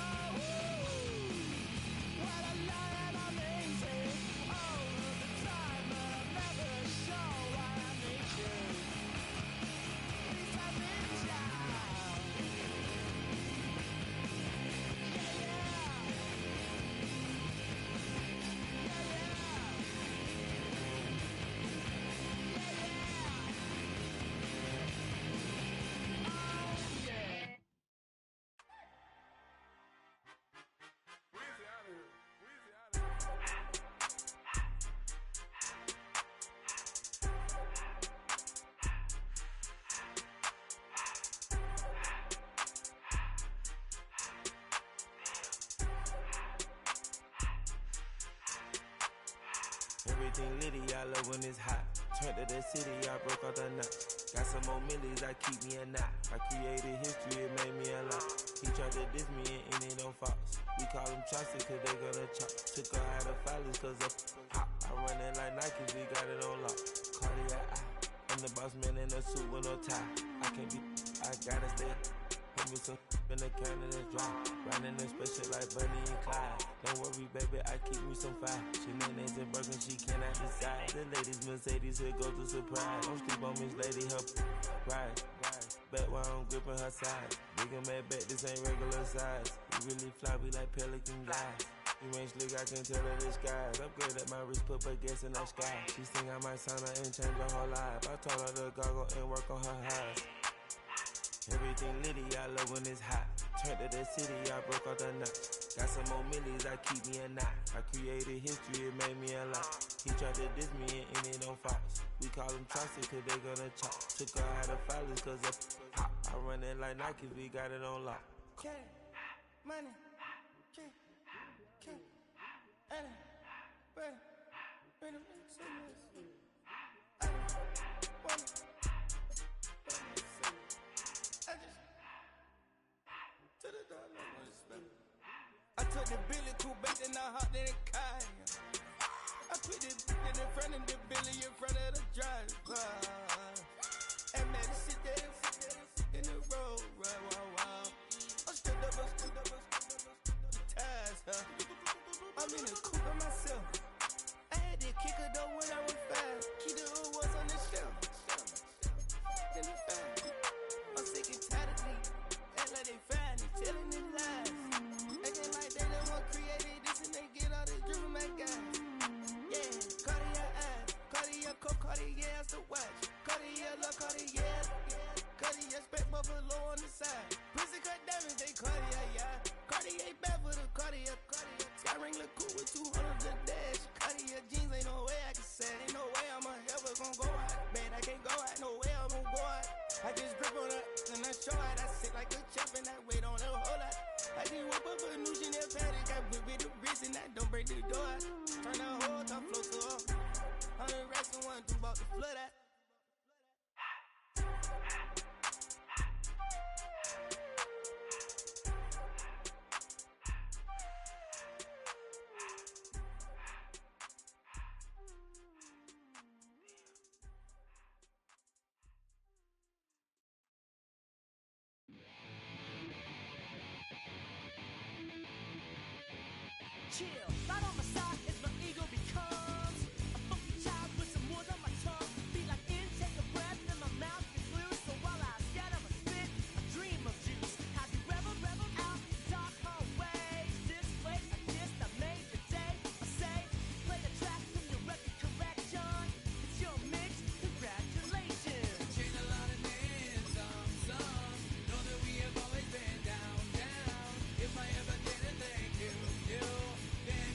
when I lie and I'm easy all of the time, but I'm never sure why I need you. Please I need you. Everything litty, I love when it's hot. Turned to the city, I broke all the knots. Got some more millies, I keep me a knot. I created history, it made me a lot. He tried to diss me and it on Fox. We call them Chaucer cause they gonna chop. Took her out of filers cause of hot. I run it like Nike, we got it on lock. Cardiac eye, I'm the boss man in a suit with no tie. I can't be, I gotta stay. Put me some in the can of this dry. Riding in special like Bunny and Clyde. Don't worry, baby, I keep me some fire. She mayonnaise and burger, she cannot decide. The ladies Mercedes, here go to surprise. Don't sleep on Miss Lady, her ride. Back while I'm gripping her side. Big and mad back, this ain't regular size. You really fly, we like pelican guys. You ain't slick, I can tell her the skies. Upgrade at my wrist, put her gas in the sky. She think I might sign her and change her whole life. I told her to goggle and work on her highs. Everything litty, I love when it's hot. Turned to the city, I broke all the nuts. Got some more millies, I keep me a knot. I created history, it made me a lot. He tried to diss me and it on Fox. We call them Chaucer cause they gonna chop. Took her out of filers cause of pop. I run it like Nike, we got it on lock. Cash, money, cash, money, money, I took the Billy Cool back and I hopped in the car. I put the in front of the Billy in front of the driver. And man, sit there in the road, wow. I'm stood up, the tires, I'm in the coupe by myself. I had to kick her though when I was fast. Keep the hood was on the shelf. In the fast. I'm sick and tired of me. Act like they find it, telling them lies. Acting like they the one created this and they get all this drip from my guys. Yeah, Cartier eyes, Cartier coat, Cartier has to watch. Cartier look, Cartier, Cartier spec buffalo on the side. Pussy cut diamonds, they Cartier, yeah. Cartier bad for the Cartier. Sky ring look cool with 200 a dash. Cartier jeans, ain't no way I can say. Ain't no way I'm ever gonna go out. Man, I can't go out, no way I'm gonna go out. I just grip on her and I show out. I sit like a champ and I wait on her whole lot. I just whip up a new Chanel paddock. I whip with the wrist and I don't break the door out. Turn the whole top float to her. 100 racks and one through about the flood out. Chill, right on my side as my ego becomes a funky child with some wood on my tongue. Feel like intake a breath and my mouth gets loose. So while I scatter my spit, I dream of juice. How you rebel out dark hallways. This place I kissed, I made the day. I say, play the track from your record collection. It's your mix, congratulations. Chain a lot of names, some know that we have always been down. If I ever didn't thank you, then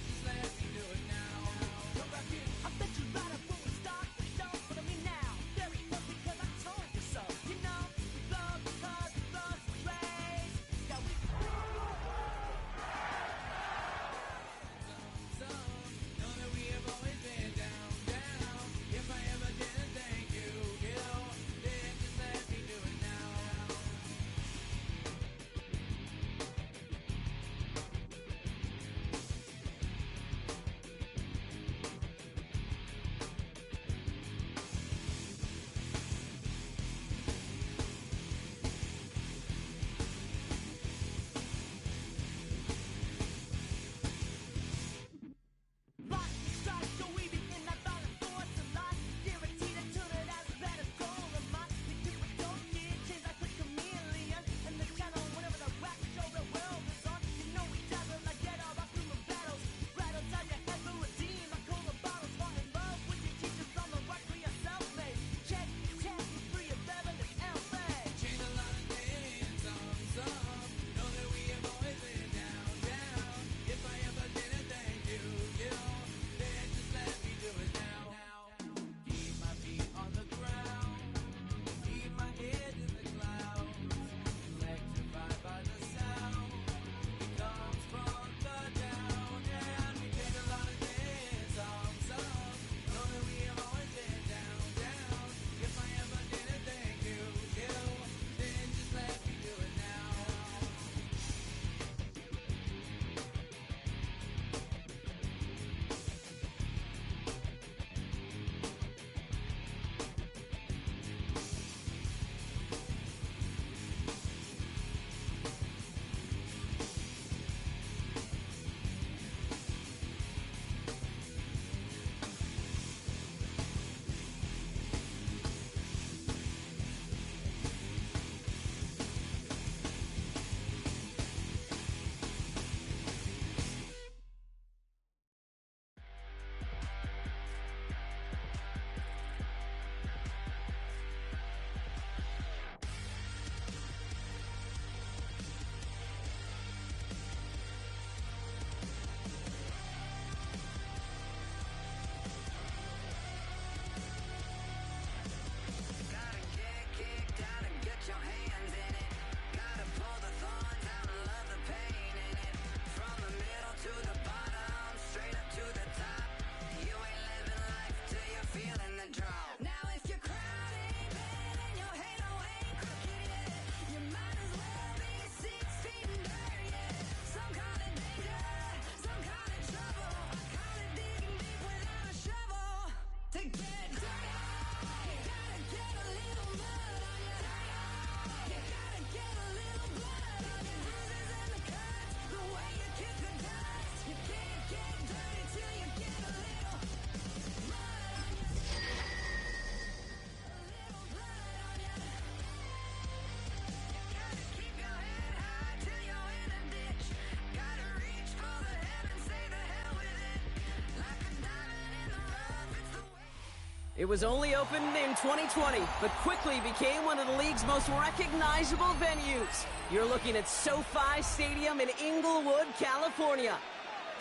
It was only opened in 2020, but quickly became one of the league's most recognizable venues. You're looking at SoFi Stadium in Inglewood, California.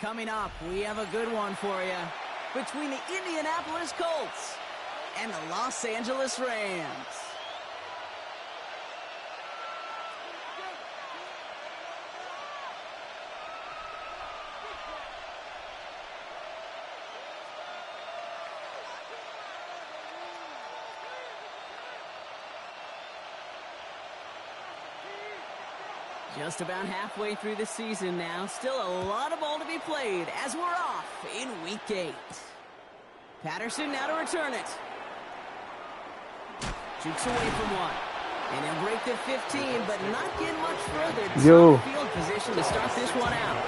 Coming up, we have a good one for you. Between the Indianapolis Colts and the Los Angeles Rams. Just about halfway through the season now. Still a lot of ball to be played as we're off in Week 8. Patterson now to return it. Jukes away from one. And he'll break the 15, but not get much further. Top field position to start this one out.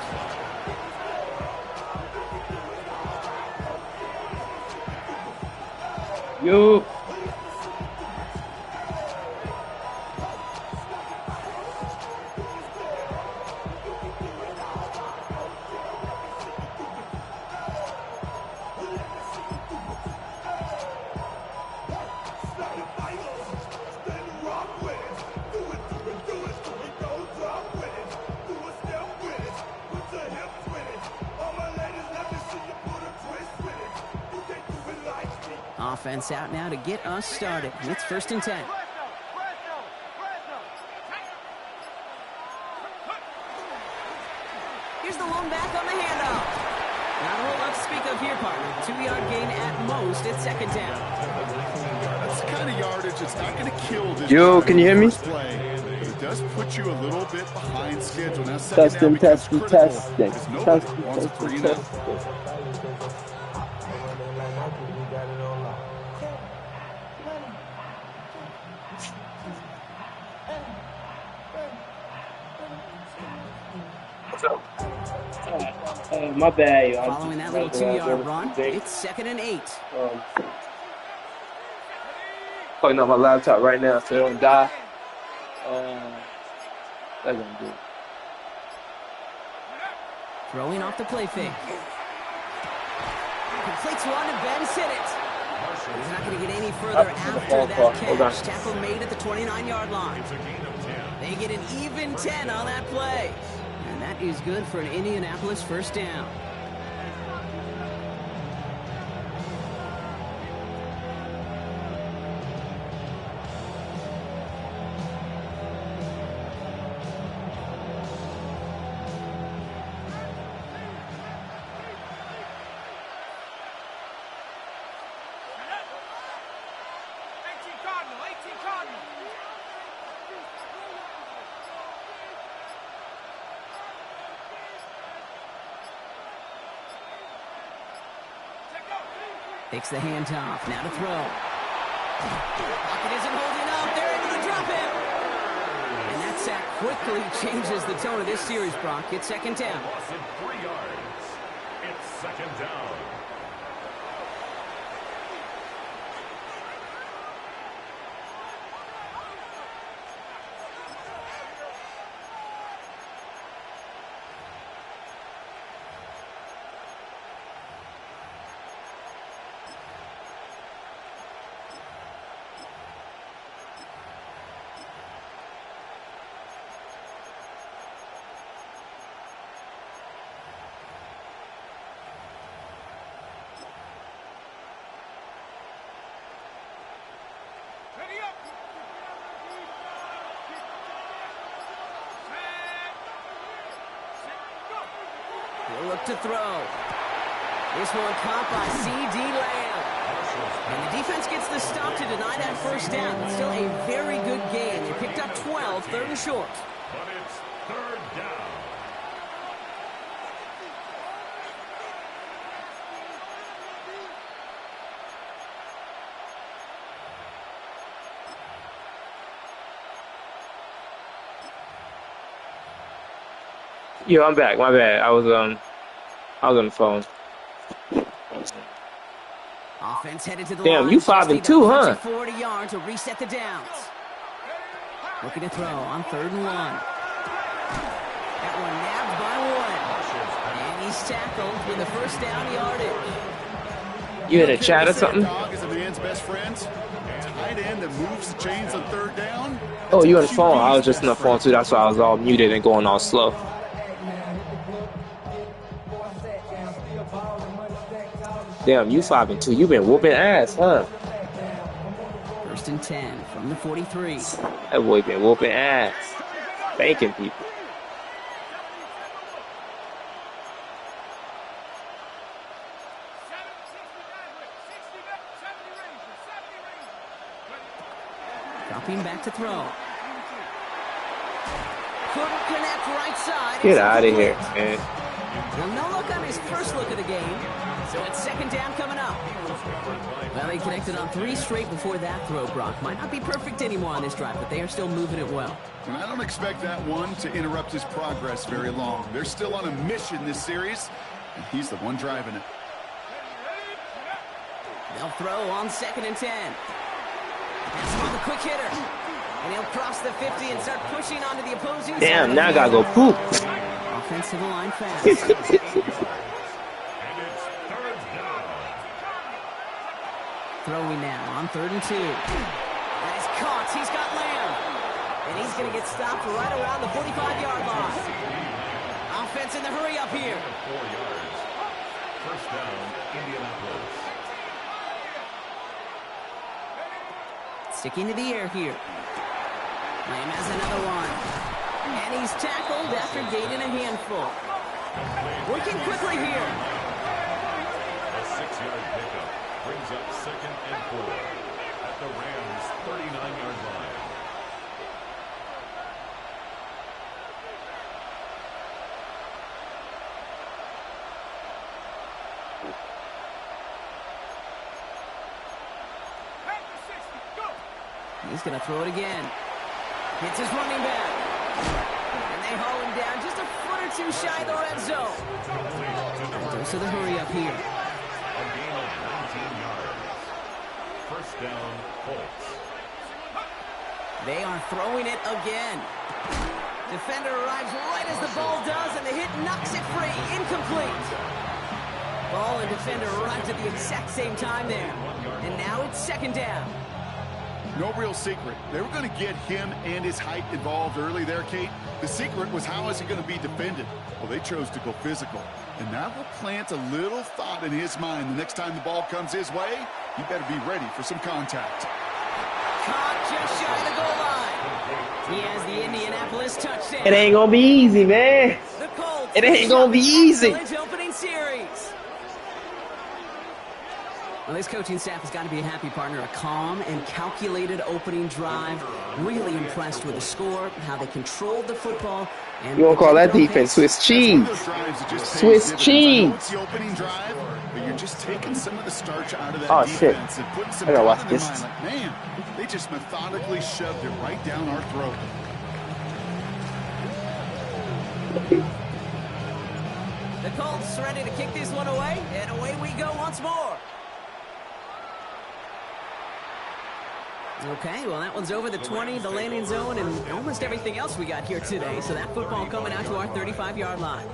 Yo. Offense out now to get us started. It's 1st and 10. Here's the lone back on the handoff. Not a whole lot to speak of here, partner. 2-yard gain at most at 2nd down. That's the kind of yardage it's not going to kill this. Yo, can you hear me? Play, but it does put you a little bit behind schedule. Now, Testing. My bad. Following that little 2-yard run, it's 2nd and 8. Plugging up my laptop right now so it don't die. That's gonna do it. Throwing off the play fake. Completes one to Ben Sinnott. He's not going to get any further after that catch. Tackle made at the 29-yard line. They get an even 10 on that play. And that is good for an Indianapolis 1st down. Takes the handoff. Now to throw. Pocket isn't holding up. They're able to drop him. And that sack quickly changes the tone of this series, Brock. It's 2nd down. Loss of 3 yards. It's 2nd down. He'll look to throw. This one caught by C.D. Lamb. And the defense gets the stop to deny that 1st down. It's still a very good game. They picked up 12, 3rd and short. But it's 3rd down. Yo, I'm back. My bad. I was on the phone. Offense headed to the Damn, line. you 5 and 2, huh? 40 yards to reset the downs. Looking to throw on 3rd and 1. That one nabbed by Warren. And he's tackled with the 1st down yardage. You in a chat or something? Dog is a man end's best friends? Tight end that moves the chains on third down. Oh, you on the phone? I was just on the phone too. That's why I was all muted and going all slow. Damn, you 5-2. You been whooping ass, huh? 1st and 10 from the 43. That boy been whooping ass. Banking people. Dropping back to throw. Couldn't connect right side. Get out of here, man. Well, no look on his first look of the game. So it's 2nd down coming up. Well, they connected on 3 straight before that throw, Brock. Might not be perfect anymore on this drive, but they are still moving it well. And I don't expect that one to interrupt his progress very long. They're still on a mission this series, and he's the one driving it. They'll throw on 2nd and 10. That's on the quick hitter. And he'll cross the 50 and start pushing onto the opposing side. Damn, now I gotta go poop. Offensive line fast. Throwing now on 3rd and 2. And he's caught. He's got Lamb. And he's going to get stopped right around the 45-yard line. Offense in the hurry up here. 4 yards. 1st down, Indianapolis. Sticking to the air here. Lamb has another one. And he's tackled after gaining a handful. Working quickly here. A 6-yard pickup brings up 2nd and 4 at the Rams' 39-yard line. He's going to throw it again. Hits his running back. And they haul him down just a foot or 2 shy of the red zone. Dose of the hurry up here. A gain of 19 yards. 1st down, Colts. They are throwing it again. Defender arrives right as the ball does, and the hit knocks it free. Incomplete. Ball and defender arrived at the exact same time there. And now it's 2nd down. No real secret. They were going to get him and his height involved early there, Kate. The secret was how is he going to be defended? Well, they chose to go physical. And that will plant a little thought in his mind. The next time the ball comes his way, you better be ready for some contact. Caught just shy of the goal line. He has the Indianapolis touchdown. It ain't gonna be easy, man. The Colts It ain't gonna be easy. opening series. Well, this coaching staff has got to be a happy partner. A calm and calculated opening drive. Really impressed with the score, how they controlled the football. And You won't call that defense Swiss cheese. Swiss cheese. It's the opening drive, but you're just taking some of the starch out of that Oh, shit. defense and putting some I gotta watch thought in this. the mind. Like, man, they just methodically shoved it right down our throat. The Colts ready to kick this one away, and away we go once more. Okay, well, that one's over the 20, the landing zone, and almost everything else we got here today. So that football coming out to our 35-yard line.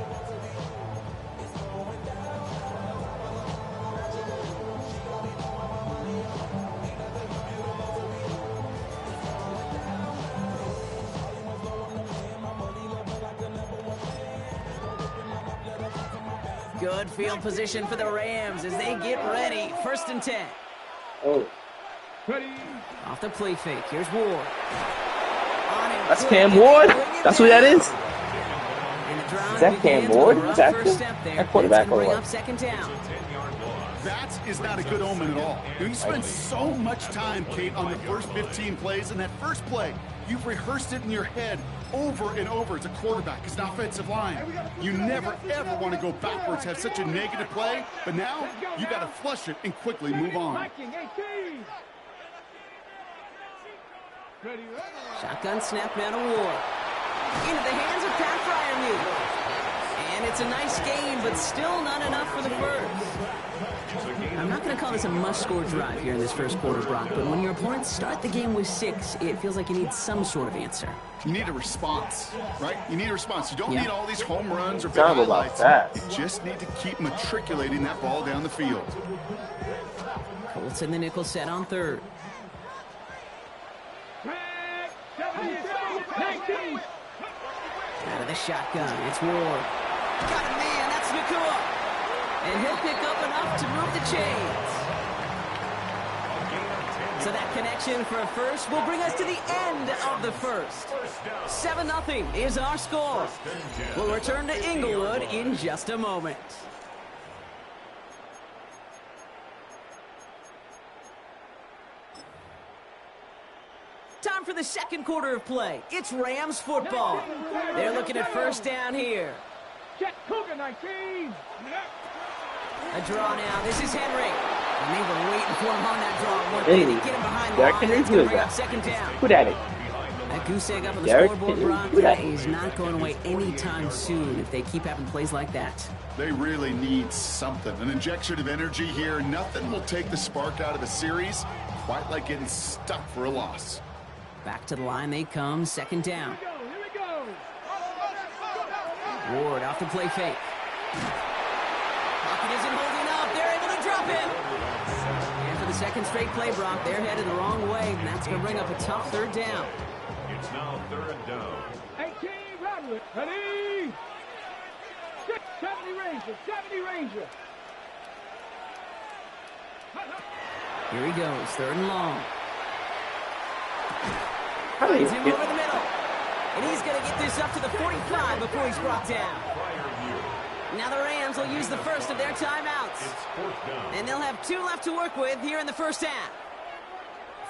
Good field position for the Rams as they get ready. 1st and 10. Oh. Off the play fake. Here's Ward. That's Cam Ward? That's who that is? Is that Cam Ward? Is that that quarterback or what? 2nd down. That is not a good omen at all. You spend so much time, Kate, on the first 15 plays, and that first play, you've rehearsed it in your head over and over. It's a quarterback, it's an offensive line. You never, ever want to go backwards, have such a negative play, but now you got to flush it and quickly move on. Shotgun snap now to Ward. Into the hands of Pat Fryermuth. And it's a nice game, but still not enough for the first. I'm not going to call this a must-score drive here in this first quarter, Brock, but when your opponents start the game with 6, it feels like you need some sort of answer. You need a response, right? You need a response. You don't need all these home runs or big Sound about highlights. that. You just need to keep matriculating that ball down the field. Colts in the nickel set on third. Out of the shotgun, it's Ward. Got a man, that's Nakua. And he'll pick up enough to move the chains. So that connection for a first will bring us to the end of the first. 7-0 is our score. We'll return to Inglewood in just a moment. Time for the second quarter of play. It's Rams football. They're looking at first down here. Check Cougar 19. A draw now. This is Henry. And they were waiting for him on that draw. They didn't get him behind the line. That's going to bring up second down. Put at it. That goose egg up on the scoreboard, Brock, is not going away anytime soon if they keep having plays like that. They really need something. An injection of energy here. Nothing will take the spark out of a series quite like getting stuck for a loss. Back to the line they come, second down. Ward off the play fake. Pocket isn't holding up. They're able to drop it. And for the second straight play, Brock, they're headed the wrong way, and that's going to bring up a tough third down. It's now third down. 18, Roderick, ready? 70 Ranger, 70 Ranger. Here he goes, third and long. Finds him over the middle. And he's going to get this up to the 45 before he's brought down. Now the Rams will use the first of their timeouts. And they'll have 2 left to work with here in the first half.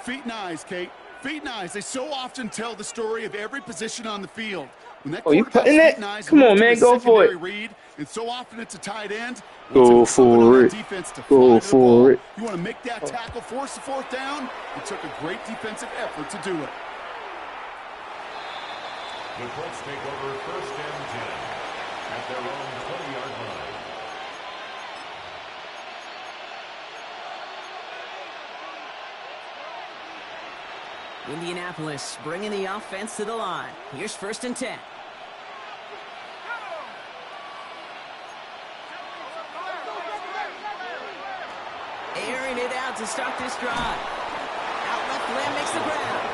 Feet and eyes, Kate. Feet and eyes. They so often tell the story of every position on the field. When that you putting it? Come on, man. Go for it. Read, and so often it's a tight end. Go for it. Go for it. You want to make that tackle, force the fourth down? It took a great defensive effort to do it. The Colts take over first and 10 at their own 20-yard line. Indianapolis bringing the offense to the line. Here's first and 10. Airing it out to start this drive. Out left, Lamb makes the ground.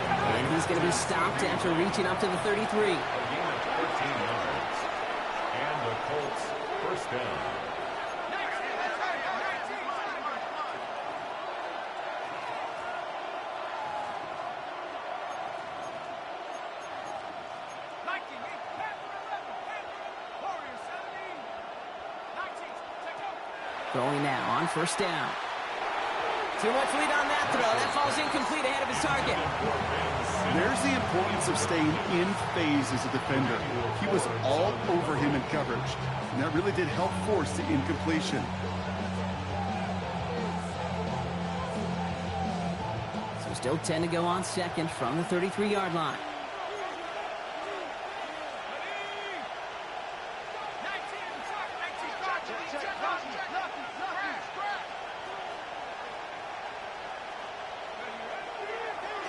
And he's going to be stopped after reaching up to the 33. A gain of 14 yards. And the Colts first down. Throwing now on first down. Too much lead on that throw. That falls incomplete ahead of his target. There's the importance of staying in phase as a defender. He was all over him in coverage, and that really did help force the incompletion. So still 10 to go on second from the 33-yard line.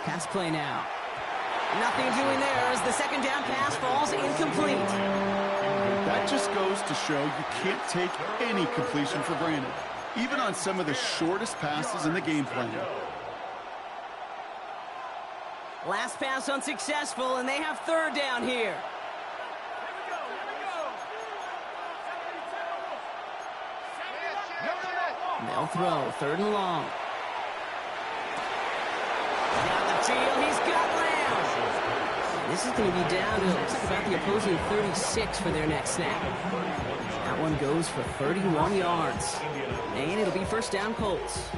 Pass play now. Nothing doing there as the second down pass falls incomplete. That just goes to show you can't take any completion for granted, even on some of the shortest passes in the game plan. Last pass unsuccessful, and they have third down here. They'll throw third and long. Down the field, he's got Lamb. This is going to be down to looks like about the opposing 36 for their next snap. That one goes for 31 yards. And it'll be first down Colts.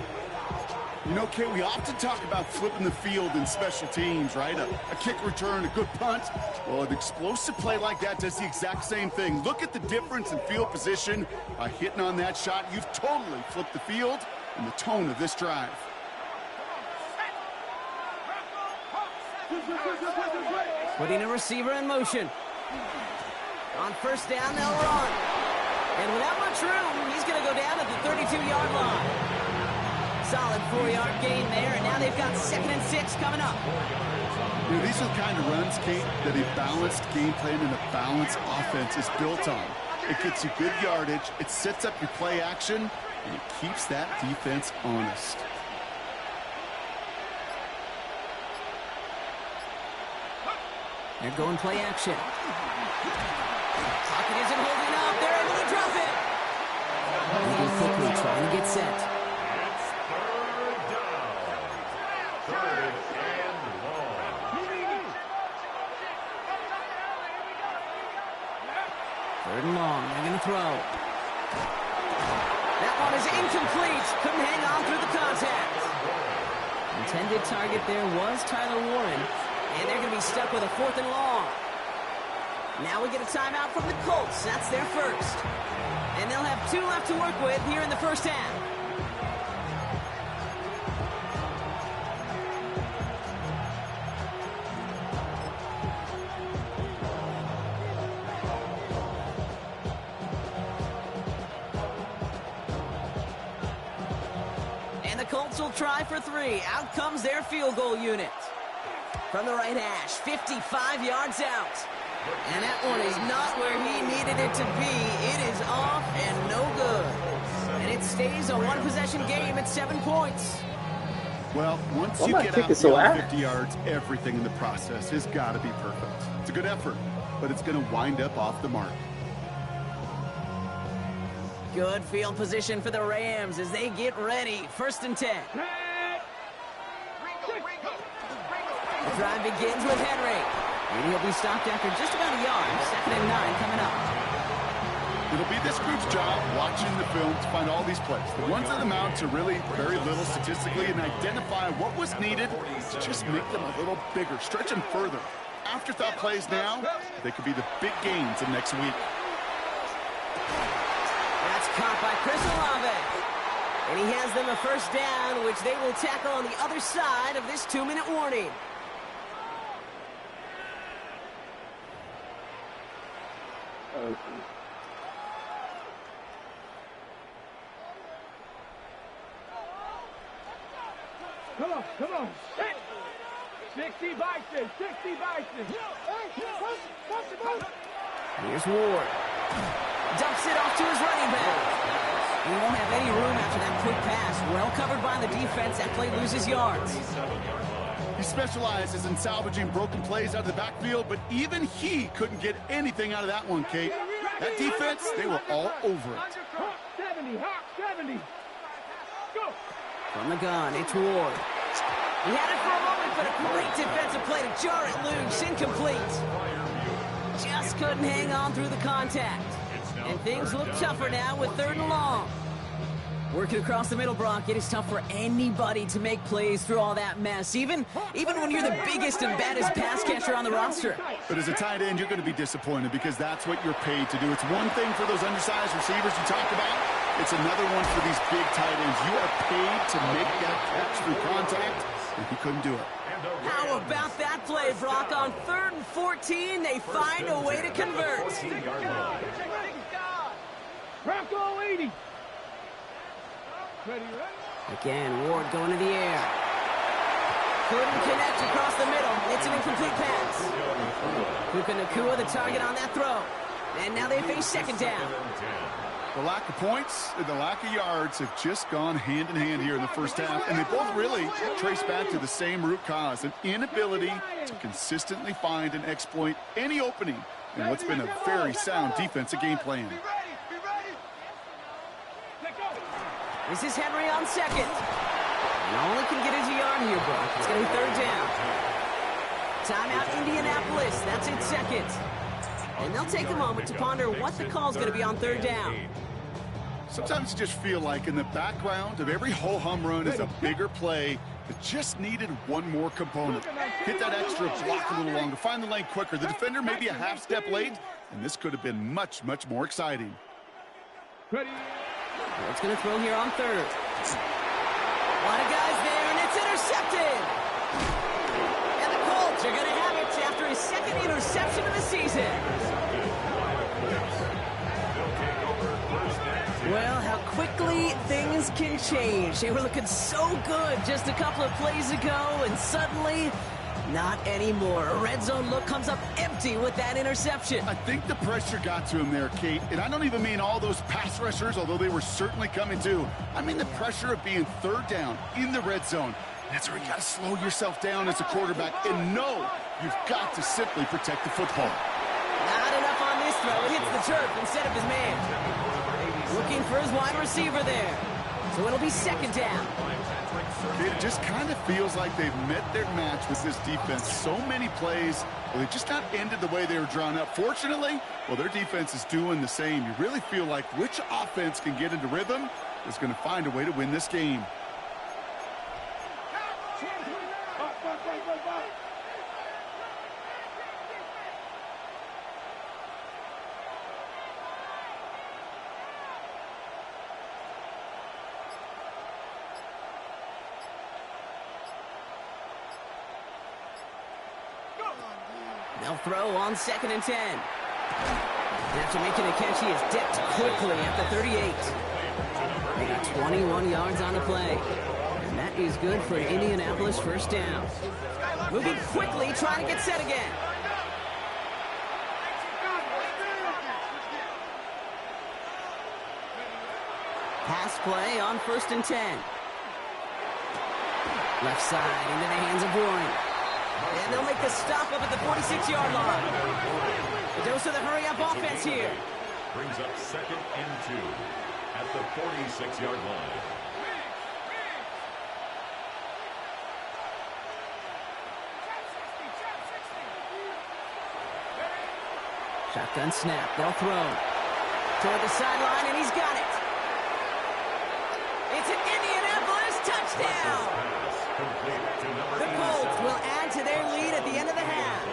You know, Kate, we often talk about flipping the field in special teams, right? A kick return, a good punt. Well, an explosive play like that does the exact same thing. Look at the difference in field position. By hitting on that shot, you've totally flipped the field and the tone of this drive. Putting a receiver in motion. On first down, they'll run. And without much room, he's going to go down at the 32-yard line. Solid 4-yard gain there, and now they've got 2nd and 6 coming up. You know, these are the kind of runs, Kate, that a balanced game plan and a balanced offense is built on. It gets you good yardage, it sets up your play action, and it keeps that defense honest. They're going play action. Pocket isn't holding up. They're able to drop it. Moving quickly, trying to get set. It's third down. Third and long. Third and long. They're going to throw. That one is incomplete. Couldn't hang on through the contact. Intended target there was Tyler Warren. And they're going to be stuck with a 4th and long. Now we get a timeout from the Colts. That's their first. And they'll have 2 left to work with here in the first half. And the Colts will try for 3. Out comes their field goal unit. From the right hash, 55 yards out. And that one is not where he needed it to be. It is off and no good. And it stays a one-possession game at 7 points. Well, once you get out beyond 50 yards, everything in the process has got to be perfect. It's a good effort, but it's going to wind up off the mark. Good field position for the Rams as they get ready. 1st and 10. The drive begins with Henry. And he'll be stopped after just about a yard. 2nd and 9 coming up. It'll be this group's job watching the film to find all these plays. The ones that amount to really very little statistically and identify what was needed to just make them a little bigger, stretch them further. Afterthought plays now, they could be the big gains in next week. That's caught by Chris Olave. And he has them a 1st down, which they will tackle on the other side of this 2-minute warning. Come on. 60 Bison. Here's Ward. Dumps it off to his running back. He won't have any room after that quick pass. Well covered by the defense. That play loses yards. He specializes in salvaging broken plays out of the backfield, but even he couldn't get anything out of that one, Kate. That defense, they were all over it. 70. Go. From the gun, it's Ward. He had it for a moment, but a great defensive play to jar it loose. Incomplete. Just couldn't hang on through the contact. And things look tougher now with 3rd and long. Working across the middle, Brock, it is tough for anybody to make plays through all that mess, even when you're the biggest and baddest pass catcher on the roster. But as a tight end, you're going to be disappointed because that's what you're paid to do. It's one thing for those undersized receivers you talked about. It's another one for these big tight ends. You are paid to make that catch through contact, and he couldn't do it. How about that play, Brock? On 3rd and 14, they find a way to convert. Bronco 80. Again, Ward going to the air. Couldn't connect across the middle. It's an incomplete pass. Puka Nacua, the target on that throw. And now they face 2nd down. The lack of points and the lack of yards have just gone hand in hand here in the first half, and they both really trace back to the same root cause, an inability to consistently find and exploit any opening in what's been a very sound defensive game plan. This is Henry on 2nd. And only can get his yard here, Brock. It's going to be 3rd down. Timeout, Indianapolis. That's it, 2nd. And they'll take a moment to ponder what the call is going to be on 3rd down. Sometimes you just feel like in the background of every ho-hum run is a bigger play that just needed one more component. Hit that extra block a little longer, find the lane quicker. The defender may be a half step late, and this could have been much, much more exciting. Ward's going to throw here on 3rd. A lot of guys there, and it's intercepted. And the Colts are going to have it after his 2nd interception of the season. Well, how quickly things can change. They were looking so good just a couple of plays ago, and suddenly Not anymore. A red zone look comes up empty with that interception. I think the pressure got to him there, Kate. And I don't even mean all those pass rushers, although they were certainly coming too. I mean the pressure of being third down in the red zone. That's where you got to slow yourself down as a quarterback and know you've got to simply protect the football. Not enough on this throw. It hits the turf instead of his man. Looking for his wide receiver there. So it'll be second down. It just kind of feels like they've met their match with this defense. So many plays, well, they just not ended the way they were drawn up. Fortunately, well, their defense is doing the same. You really feel like which offense can get into rhythm is going to find a way to win this game. They'll throw on 2nd and 10. After making a catch, he is dipped quickly at the 38. They got 21 yards on the play. And that is good for an Indianapolis first down. Moving quickly, trying to get set again. Pass play on 1st and 10. Left side into the hands of Warren. And they'll make the stop up at the 46-yard line. A dose of the hurry-up offense here. Brings up 2nd and 2 at the 46-yard line. Shotgun snap. They'll throw. Toward the sideline, and he's got it. It's an Indianapolis touchdown. The Colts will add to their lead at the end of the half.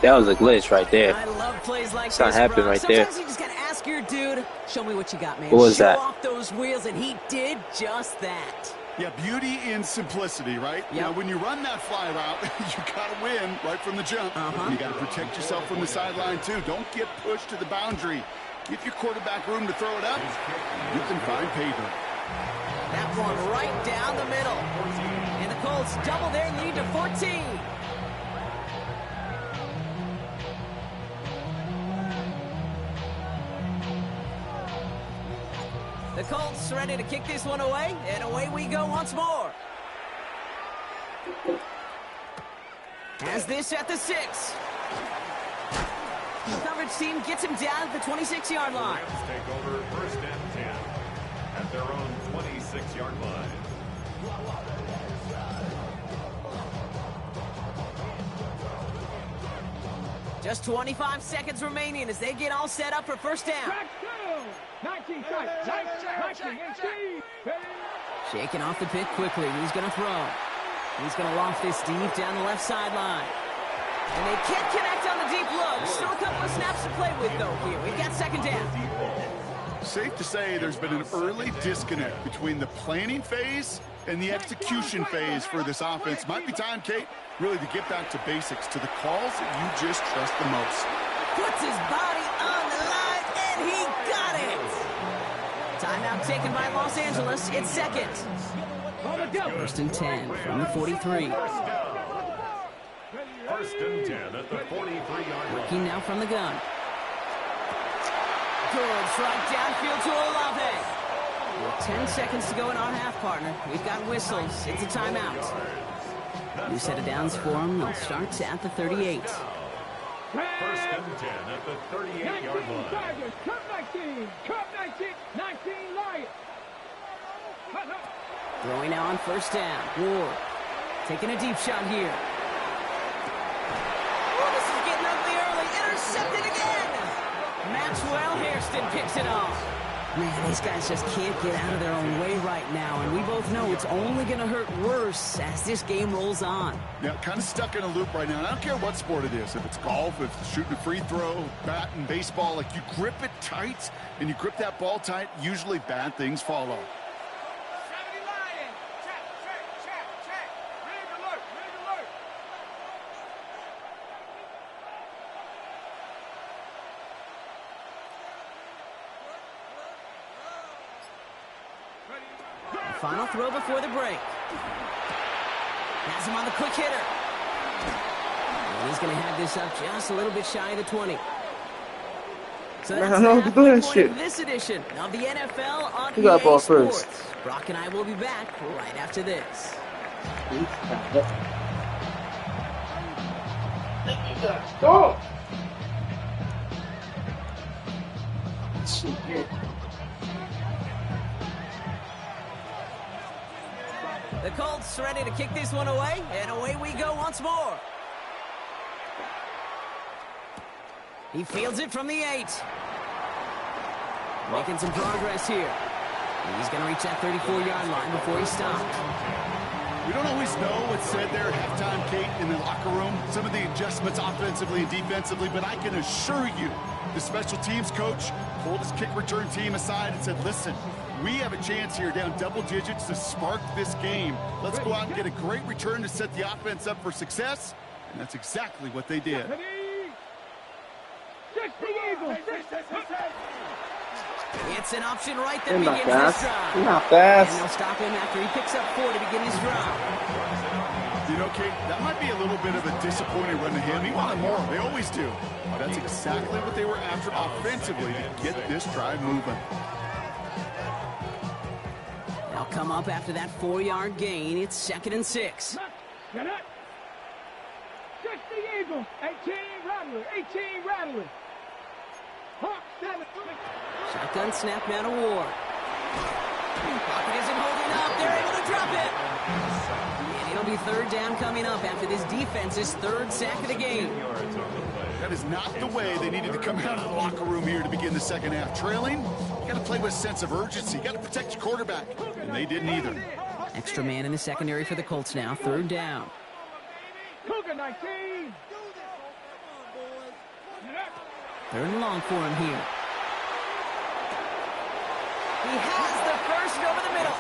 That was a glitch right there. I love plays like it's not this, happening right there. Sometimes you just got to ask your dude, show me what you got, man. What was Show that? off those wheels, and he did just that. Yeah, beauty in simplicity, right? You know, when you run that fly route, you got to win right from the jump. You got to protect yourself from the sideline, too. Don't get pushed to the boundary. Give your quarterback room to throw it up. You can find pavement. That one right down the middle. And the Colts double their lead to 14. The Colts ready to kick this one away, and away we go once more. Has this at the 6. The coverage team gets him down at the 26-yard line. Rams take over 1st and 10 at their own 26-yard line. Just 25 seconds remaining as they get all set up for first down. Shaking off the pick quickly. He's going to throw. He's going to loft this deep down the left sideline. And they can't connect on the deep look. Still a couple of snaps to play with, though, here. We've got second down. Safe to say there's been an early disconnect between the planning phase and the execution phase for this offense. Might be time, Kate, really to get back to basics, to the calls that you just trust the most. Puts his body on the line, and he got it. Timeout taken by Los Angeles. It's second. 1st and 10 from the 43. 1st and 10 at the 43-yard line. Working now from the gun. Good strike downfield to Olave. With 10 seconds to go in our half, partner. We've got whistles. It's a timeout. New set of downs for him. They'll start at the 38. 1st and 10 at the 38-yard line. Throwing now on first down. Ward taking a deep shot here. Oh, this is getting ugly early. Intercepted again. Maxwell Hairston picks it off. Man, these guys just can't get out of their own way right now, and we both know it's only going to hurt worse as this game rolls on. Yeah, kind of stuck in a loop right now. And I don't care what sport it is. If it's golf, if it's shooting a free throw, batting, baseball, like you grip it tight and you grip that ball tight, usually bad things follow. Final throw before the break. Has him on the quick hitter. And he's going to have this up just a little bit shy of the 20. So that's the halfway point of this edition of the NFL on EA Sports. Brock and I will be back right after this. Go! The Colts ready to kick this one away, and away we go once more. He fields it from the 8. Making some progress here. He's going to reach that 34-yard line before he stops. We don't always know what's said there at halftime, Kate, in the locker room. Some of the adjustments offensively and defensively, but I can assure you the special teams coach pulled his kick return team aside and said, listen, we have a chance here down double digits to spark this game. Let's go out and get a great return to set the offense up for success, and that's exactly what they did. It's an option right that begins this drive. Not fast. And they'll stop him after he picks up 4 to begin his drive. You know, Kate, that might be a little bit of a disappointing run to him. He wanted more. They always do. But that's exactly what they were after offensively to get this drive moving. They'll come up after that 4-yard gain. It's 2nd and 6. Get it. 60 Eagles. 18 Rattler. 18 Rattler. Shotgun snap now to Ward. Pocket isn't holding up. They're able to drop it. And it'll be 3rd down coming up after this defense's 3rd sack of the game. That is not the way they needed to come out of the locker room here to begin the second half. Trailing, you got to play with a sense of urgency. You got to protect your quarterback, and they didn't either. Extra man in the secondary for the Colts now. 3rd down. Cougar 19. 3rd and long for him here. He has the first over the middle.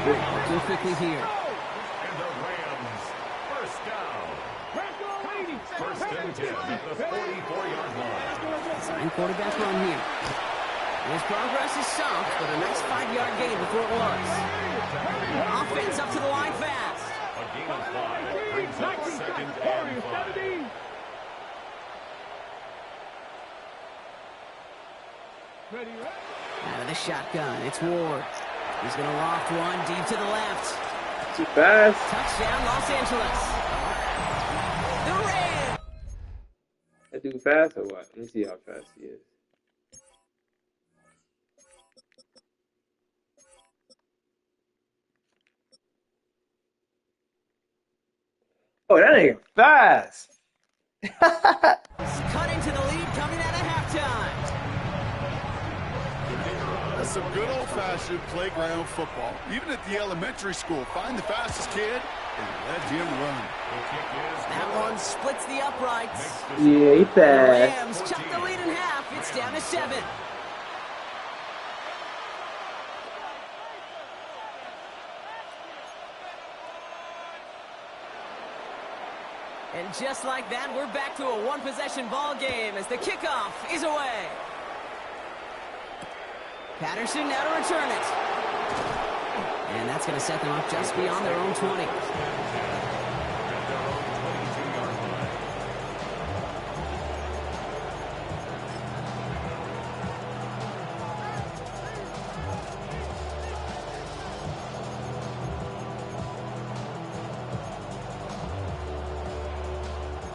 Working quickly here. And the Rams, first down. First and 10 at the 44-yard line. Sign quarterback run here. His progress is soft, but a nice 5-yard gain before it was. Offense up to the line fast. A gain of 5 brings up 2nd and 5. Out of the shotgun, it's Ward. He's going to loft one deep to the left. Too fast. Touchdown, Los Angeles. The Rams. That dude fast or what? Let me see how fast he is. Oh, that ain't fast. Cut into the lead coming out of halftime. That's some good old-fashioned playground football. Even at the elementary school, find the fastest kid and let him run. That one splits the uprights. Yeah, he The fast. Rams chop the lead in half. It's down to 7. And just like that, we're back to a one-possession ball game as the kickoff is away. Patterson now to return it. And that's going to set them up just beyond their own 20.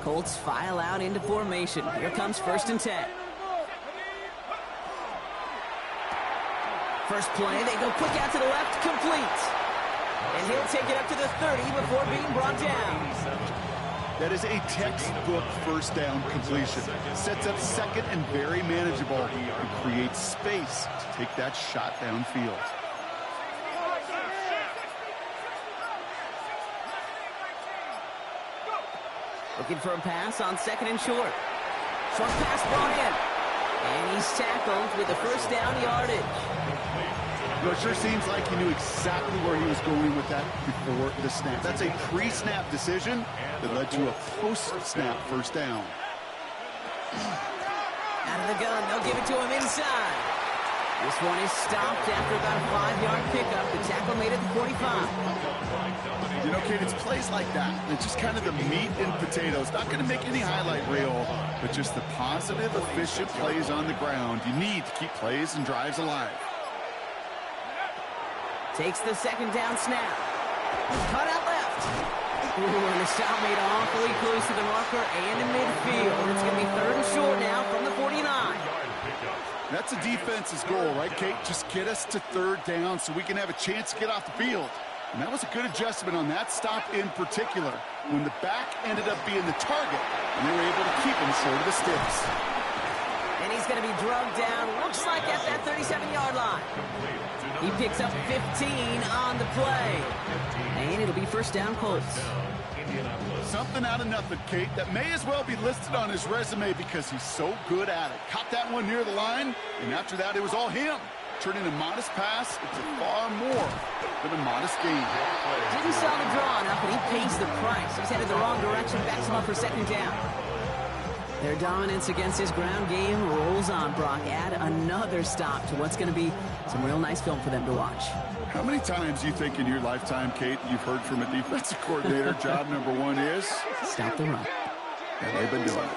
Colts file out into formation. Here comes 1st and 10. First play, they go quick out to the left, complete. And he'll take it up to the 30 before being brought down. That is a textbook first down completion. Sets up 2nd and very manageable and creates space to take that shot downfield. Looking for a pass on 2nd and short. Short pass brought in. And he's tackled with the first down yardage. You know, it sure seems like he knew exactly where he was going with that before the snap. That's a pre-snap decision that led to a post-snap first down. Out of the gun, they'll give it to him inside. This one is stopped after about a 5-yard pickup. The tackle made it to 45. You know, Kate, it's plays like that. It's just kind of the meat and potatoes. Not going to make any highlight reel, but just the positive, efficient plays on the ground. You need to keep plays and drives alive. Takes the second down snap. Cut out left. Ooh, and the stop made awfully close to the marker and in midfield. It's going to be 3rd and short now from the 49. That's a defense's goal, right, Kate? Just get us to 3rd down so we can have a chance to get off the field. And that was a good adjustment on that stop in particular, when the back ended up being the target, and they were able to keep him short of the sticks. And he's going to be drugged down, looks like at that 37-yard line. He picks up 15 on the play. And it'll be 1st down Colts. Something out of nothing, Kate, that may as well be listed on his resume because he's so good at it. Caught that one near the line, and after that, it was all him. Turning a modest pass into far more than a modest gain. Didn't sell the draw enough, but he pays the price. He's headed the wrong direction, backs him up for 2nd down. Their dominance against his ground game rolls on, Brock. Add another stop to what's going to be some real nice film for them to watch. How many times do you think in your lifetime, Kate, you've heard from a defensive coordinator, job number 1 is? Stop the run. And they've been doing it.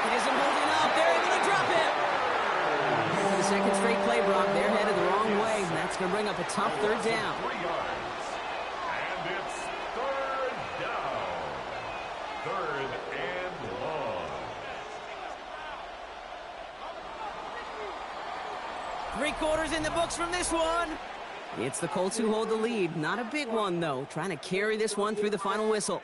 It isn't holding up. They're able to drop it. For the 2nd straight play, Brock, they're headed the wrong way, and that's going to bring up a tough 3rd down. And it's 3rd down. 3rd and long. 3 quarters in the books from this one. It's the Colts who hold the lead. Not a big one, though. Trying to carry this one through the final whistle.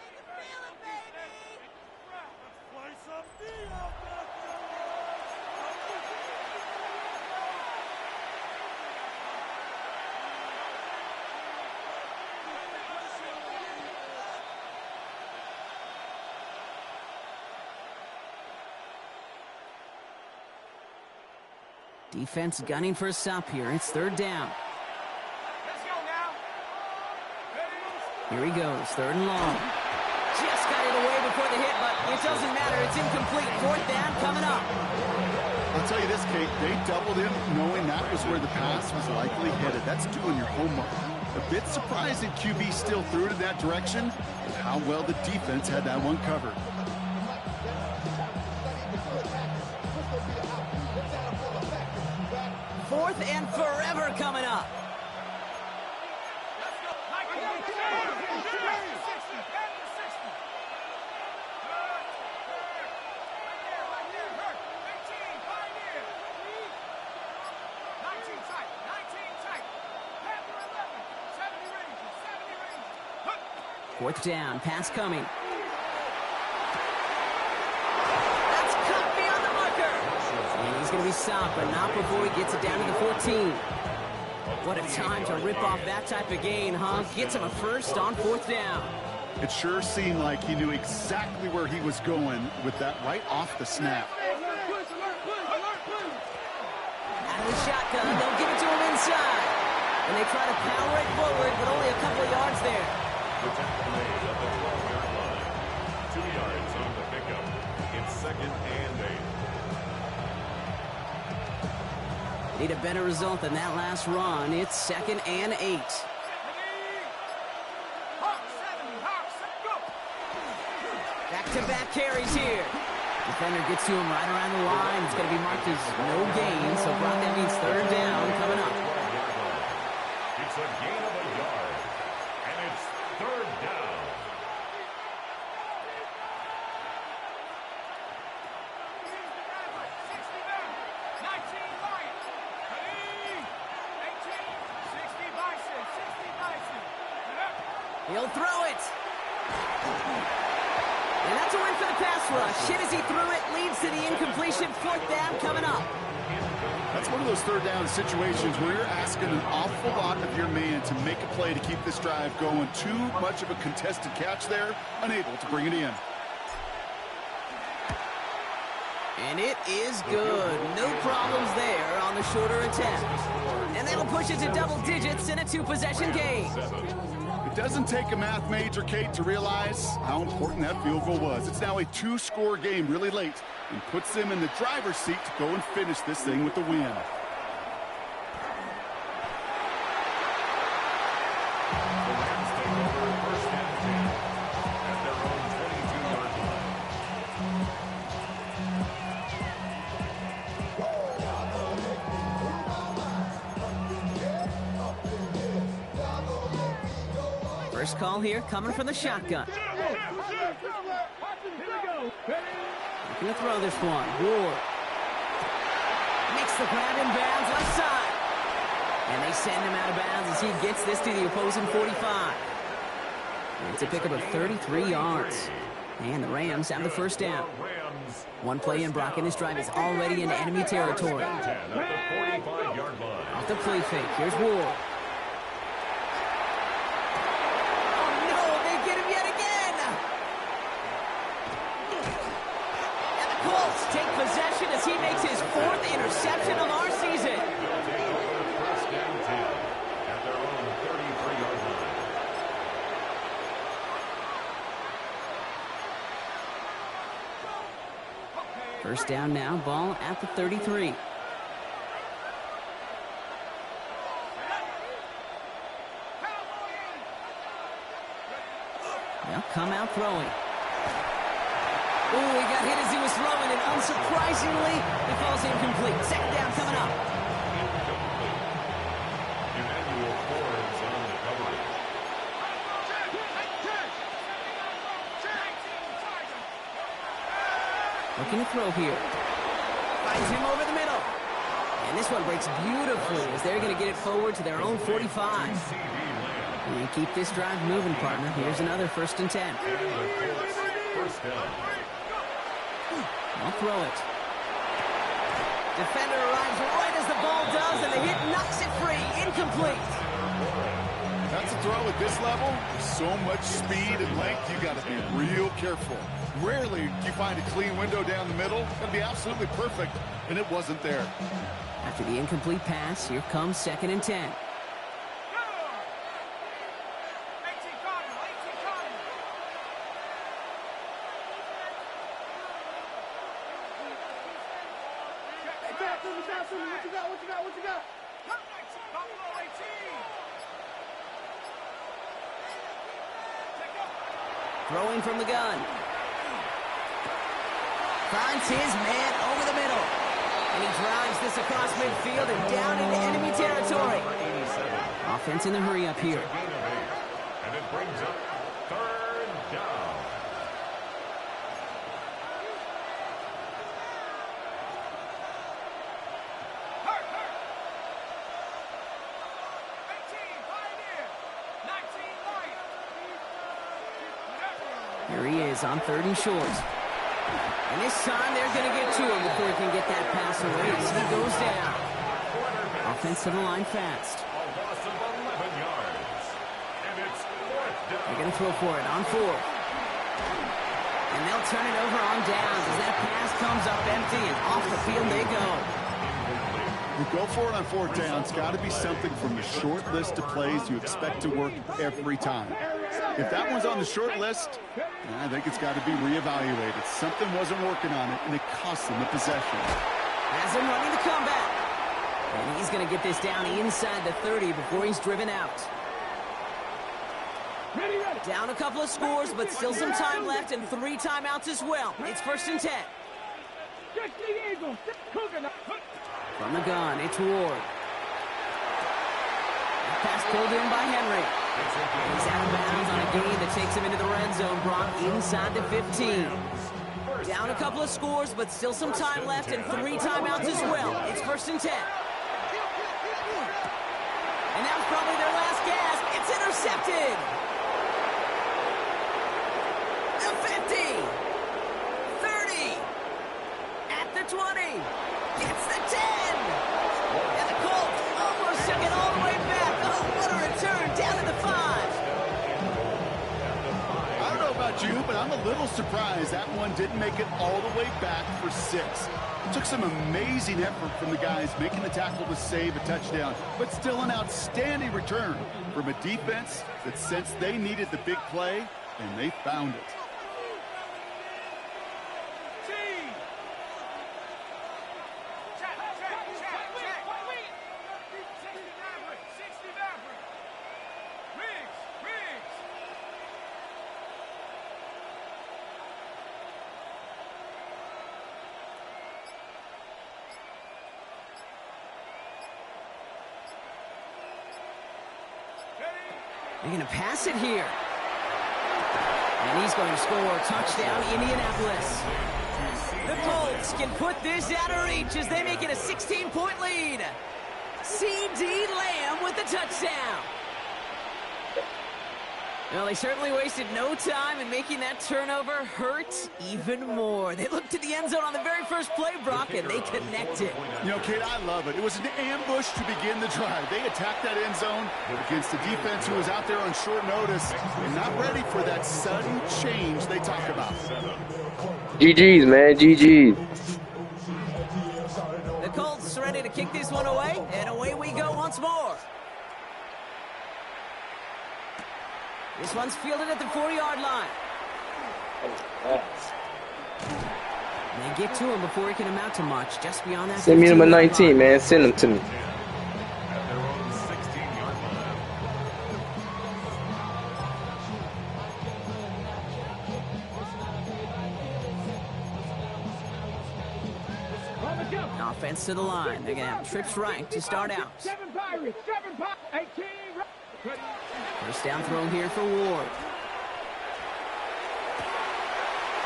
Defense gunning for a stop here. It's 3rd down. Let's go now. Here he goes, 3rd and long. Just got it away before the hit, but it doesn't matter. It's incomplete. 4th down coming up. I'll tell you this, Kate. They doubled him knowing that was where the pass was likely headed. That's doing your homework. A bit surprising QB still threw it in that direction, and how well the defense had that one covered. 4th and forever coming up. Fourth down, pass coming. That's cut beyond the marker. And he's going to be stopped, but not before he gets it down to the 14. What a time to rip off that type of gain, huh? Gets him a first on 4th down. It sure seemed like he knew exactly where he was going with that right off the snap. Out of the shotgun, they'll give it to him inside. And they try to power it forward, but only a couple of yards there. The tackle made at the 12-yard line. 2 yards on the pickup. It's 2nd and 8. Need a better result than that last run. It's 2nd and 8. Back-to-back carries here. Defender gets to him right around the line. It's going to be marked as no gain, so Brock, that means 3rd down coming up. It's a gain of a yard, and it's 3rd down. He'll throw it. And that's a win for the pass rush. Shit as he threw it, leads to the incompletion. 4th down coming up. That's one of those 3rd down situations where you're asking an awful lot of your man to make a play to keep this drive going. Too much of a contested catch there, unable to bring it in. And it is good. No problems there on the shorter attempt. And that'll push it to double digits in a 2-possession game. It doesn't take a math major, Kate, to realize how important that field goal was. It's now a 2-score game really late and puts them in the driver's seat to go and finish this thing with the win. The First call here coming from the shotgun. Looking to throw this one. Ward makes the grab in bounds left side. And they send him out of bounds as he gets this to the opposing 45. And it's a pickup of 33 yards. And the Rams have the first down. One play in, Brock, and this drive is already into enemy territory. Off the play fake, here's Ward. Oh no, they get him yet again! And the Colts take possession as he makes his 4th interception of our season. First down 10 at their own 33-yard line. First down now, ball at the 33. They'll come out throwing. Oh, he got hit as he was throwing, and unsurprisingly, it falls incomplete. Second down coming up. Emmanuel Forbes on the coverage. Looking to throw here. Finds him over the middle. And this one breaks beautifully as they're going to get it forward to their own 45. And keep this drive moving, partner. Here's another 1st and 10. First down. I'll throw it. Defender arrives right as the ball does, and the hit knocks it free. Incomplete. That's a throw at this level. So much speed and length, you got to be real careful. Rarely do you find a clean window down the middle. That'd be absolutely perfect, and it wasn't there. After the incomplete pass, here comes 2nd and 10. What you got? Throwing from the gun. Finds his man over the middle. And he drives this across midfield and down into enemy territory. Offense in the hurry up here. And it brings up 3rd down. Here he is on 3rd and short. And this time they're going to get to him before he can get that pass away as he goes down. Offense to the line fast. A loss of 11 yards. And it's 4th down. They're going to throw for it on 4th. And they'll turn it over on downs as that pass comes up empty and off the field they go. You go for it on 4th down. It's got to be something from the short list of plays you expect to work every time. If that one's on the short list, I think it's got to be reevaluated. Something wasn't working on it, and it cost them the possession. Has him running the comeback. And he's going to get this down inside the 30 before he's driven out. Down a couple of scores, but still some time left and 3 timeouts as well. It's 1st and 10. From the gun, it's Ward. Pass pulled in by Henry. He's out of bounds on a gain that takes him into the red zone, Brock, inside the 15. Down a couple of scores, but still some time left and 3 timeouts as well. It's 1st and 10. And that was probably their last gasp. It's intercepted. The 50. 30. At the 20. It's the 10. And the Colts almost took it all the way back. Oh, what a return. Down to the 5. I don't know about you, but I'm a little surprised that one didn't make it all the way back for 6. It took some amazing effort from the guys making the tackle to save a touchdown, but still an outstanding return from a defense that sensed they needed the big play, and they found it. They're going to pass it here. And he's going to score. Touchdown, Indianapolis. The Colts can put this out of reach as they make it a 16-point lead. C.D. Lamb with the touchdown. Well, they certainly wasted no time in making that turnover hurt even more. They looked to the end zone on the very first play, Brock, and they connected. You know, Kate, I love it. It was an ambush to begin the drive. They attacked that end zone against a defense who was out there on short notice and not ready for that sudden change they talk about. GG's, man. GG's. The Colts ready to kick this one away, and away we go once more. This one's fielded at the 4-yard line. They get to him before he can amount to much. Just beyond that. Send me number 19, man. Send him to me. Offense to the line. They're going to have trips right to start out. 18. First down throw here for Ward.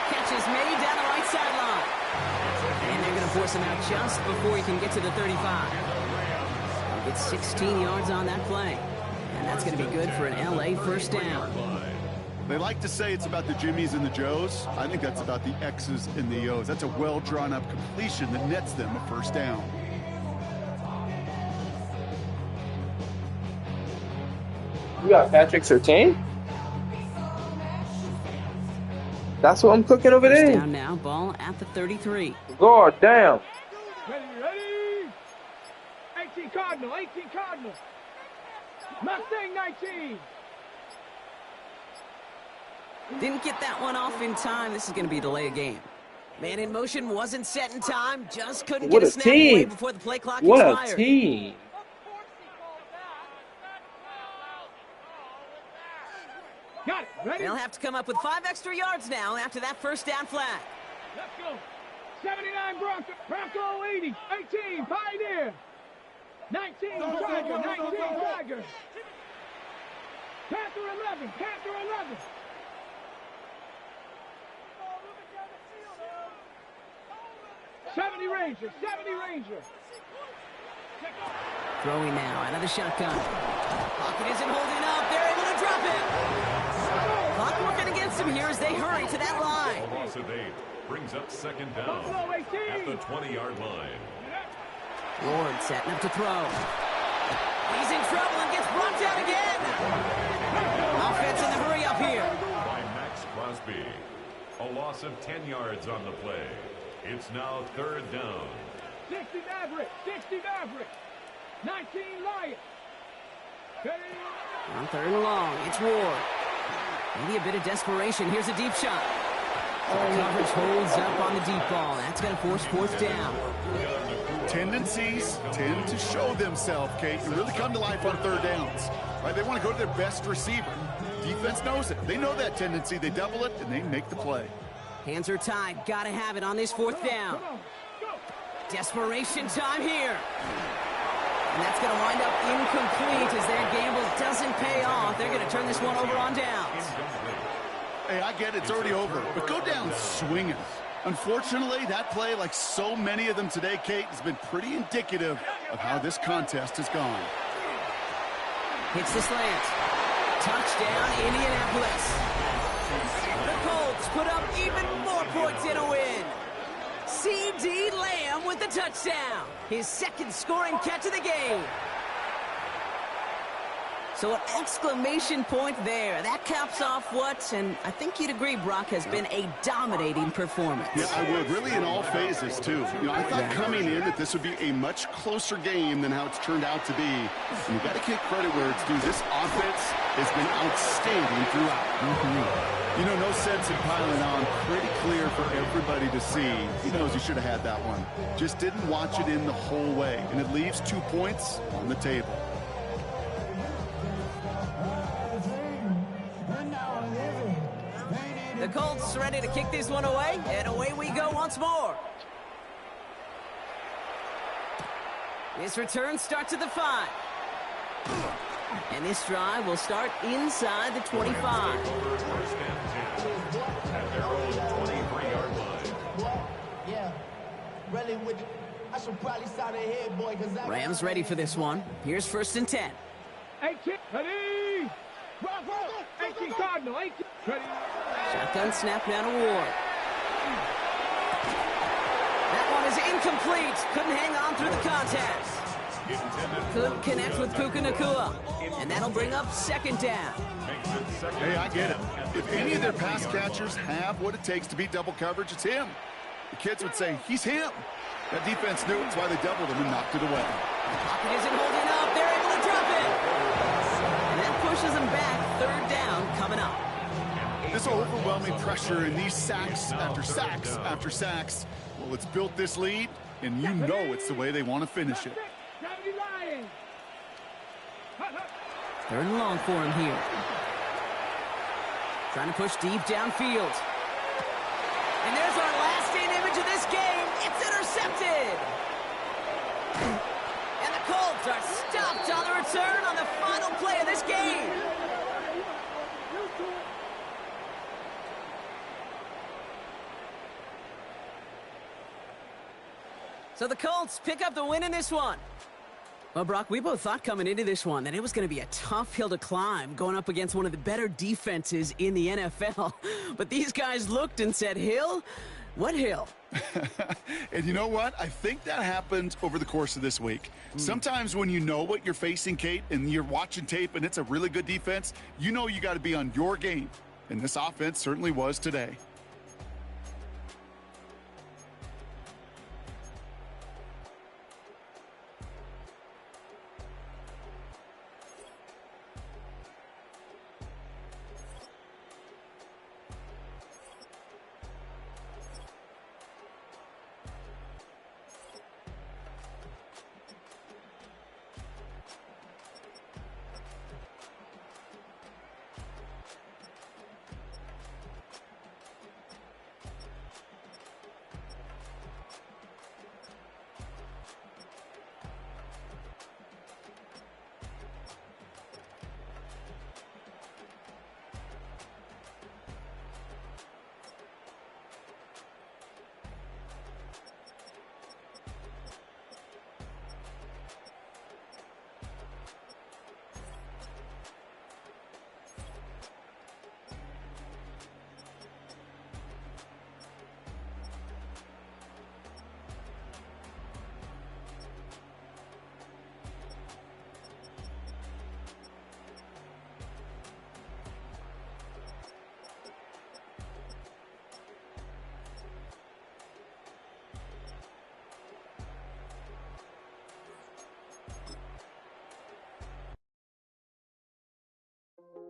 Catch is made down the right sideline. And they're going to force him out just before he can get to the 35. He'll get 16 yards on that play. And that's going to be good for an LA first down. They like to say it's about the Jimmies and the Joes. I think that's about the X's and the O's. That's a well-drawn-up completion that nets them a first down. You got Patrick Surtain? That's what I'm cooking over there. Down now, ball at the 33. God damn. Ready. 18 Cardinal. Mustang 19. Didn't get that one off in time. This is going to be a delay of game. Man in motion wasn't set in time. Just couldn't get a snap away before the play clock expired. What a team. Got it. Ready? They'll have to come up with 5 extra yards now after that first down flag. Let's go. 79 Bronco 80. 18 Pioneer. 19 Tiger. 19 Tiger. Panther 11. 70 Ranger. Throwing now out of the shotgun. Pocket isn't holding up. They're able to drop it. Clock working against them here as they hurry to that line. A loss of 8 brings up second down at the 20-yard line. Ward setting up to throw. He's in trouble and gets brought down again. Offense in the hurry up here. By Max Crosby. A loss of 10 yards on the play. It's now third down. 60 Maverick. 19 Lion. On third and long, it's Ward. Maybe a bit of desperation. Here's a deep shot. Coverage holds up on the deep ball. That's going to force fourth down. Tendencies tend to show themselves, Kate, and really come to life on third downs. Right? They want to go to their best receiver. Defense knows it. They know that tendency. They double it, and they make the play. Hands are tied. Got to have it on this fourth down. Desperation time here. And that's going to wind up incomplete as their gamble doesn't pay off. They're going to turn this one over on downs. Hey, I get it. It's already over. But go down swinging. Unfortunately, that play, like so many of them today, Kate, has been pretty indicative of how this contest has gone. Hits the slant. Touchdown, Indianapolis. The Colts put up even more points in a win. C.D. Lamb with the touchdown. His second scoring catch of the game. So an exclamation point there. That caps off what, and I think you'd agree, Brock, has been a dominating performance. Yeah, I would. Really in all phases, too. You know, I thought coming in that this would be a much closer game than how it's turned out to be. And you got to give credit where it's due. This offense has been outstanding throughout. You know, no sense in piling on. Pretty clear for everybody to see. He knows he should have had that one. Just didn't watch it in the whole way. And it leaves 2 points on the table. The Colts ready to kick this one away, and away we go once more. This return starts at the 5. And this drive will start inside the 25. First and 10 at their own 23-yard line. Yeah, really with it. I should probably start ahead, boy, because I Rams ready for this one. Here's 1st and 10. 18, ready. Bravo. 18 Cardinal, 18. Ready. Shotgun snap now to Ward. That one is incomplete. Couldn't hang on through the contest. Could connect with Puka Nacua. And that'll bring up 2nd down. Hey, I get it. If any of their pass catchers have what it takes to beat double coverage, it's him. The kids would say, he's him. That defense knew it's why they doubled him and knocked it away. Pocket isn't holding up. They're able to drop it. And that pushes them back. 3rd down coming up. This overwhelming pressure and these sacks after sacks after sacks, well, it's built this lead, and you know it's the way they want to finish it. 3rd and long for him here. Trying to push deep downfield. And there's our last-seen image of this game. It's intercepted. And the Colts are stopped on the return on the final play of this game. So the Colts pick up the win in this one. Well, Brock, we both thought coming into this one that it was going to be a tough hill to climb going up against one of the better defenses in the NFL. But these guys looked and said, Hill? What hill? And you know what? I think that happened over the course of this week. Sometimes when you know what you're facing, Kate, and you're watching tape and it's a really good defense, you know you got to be on your game. And this offense certainly was today.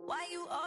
Why you all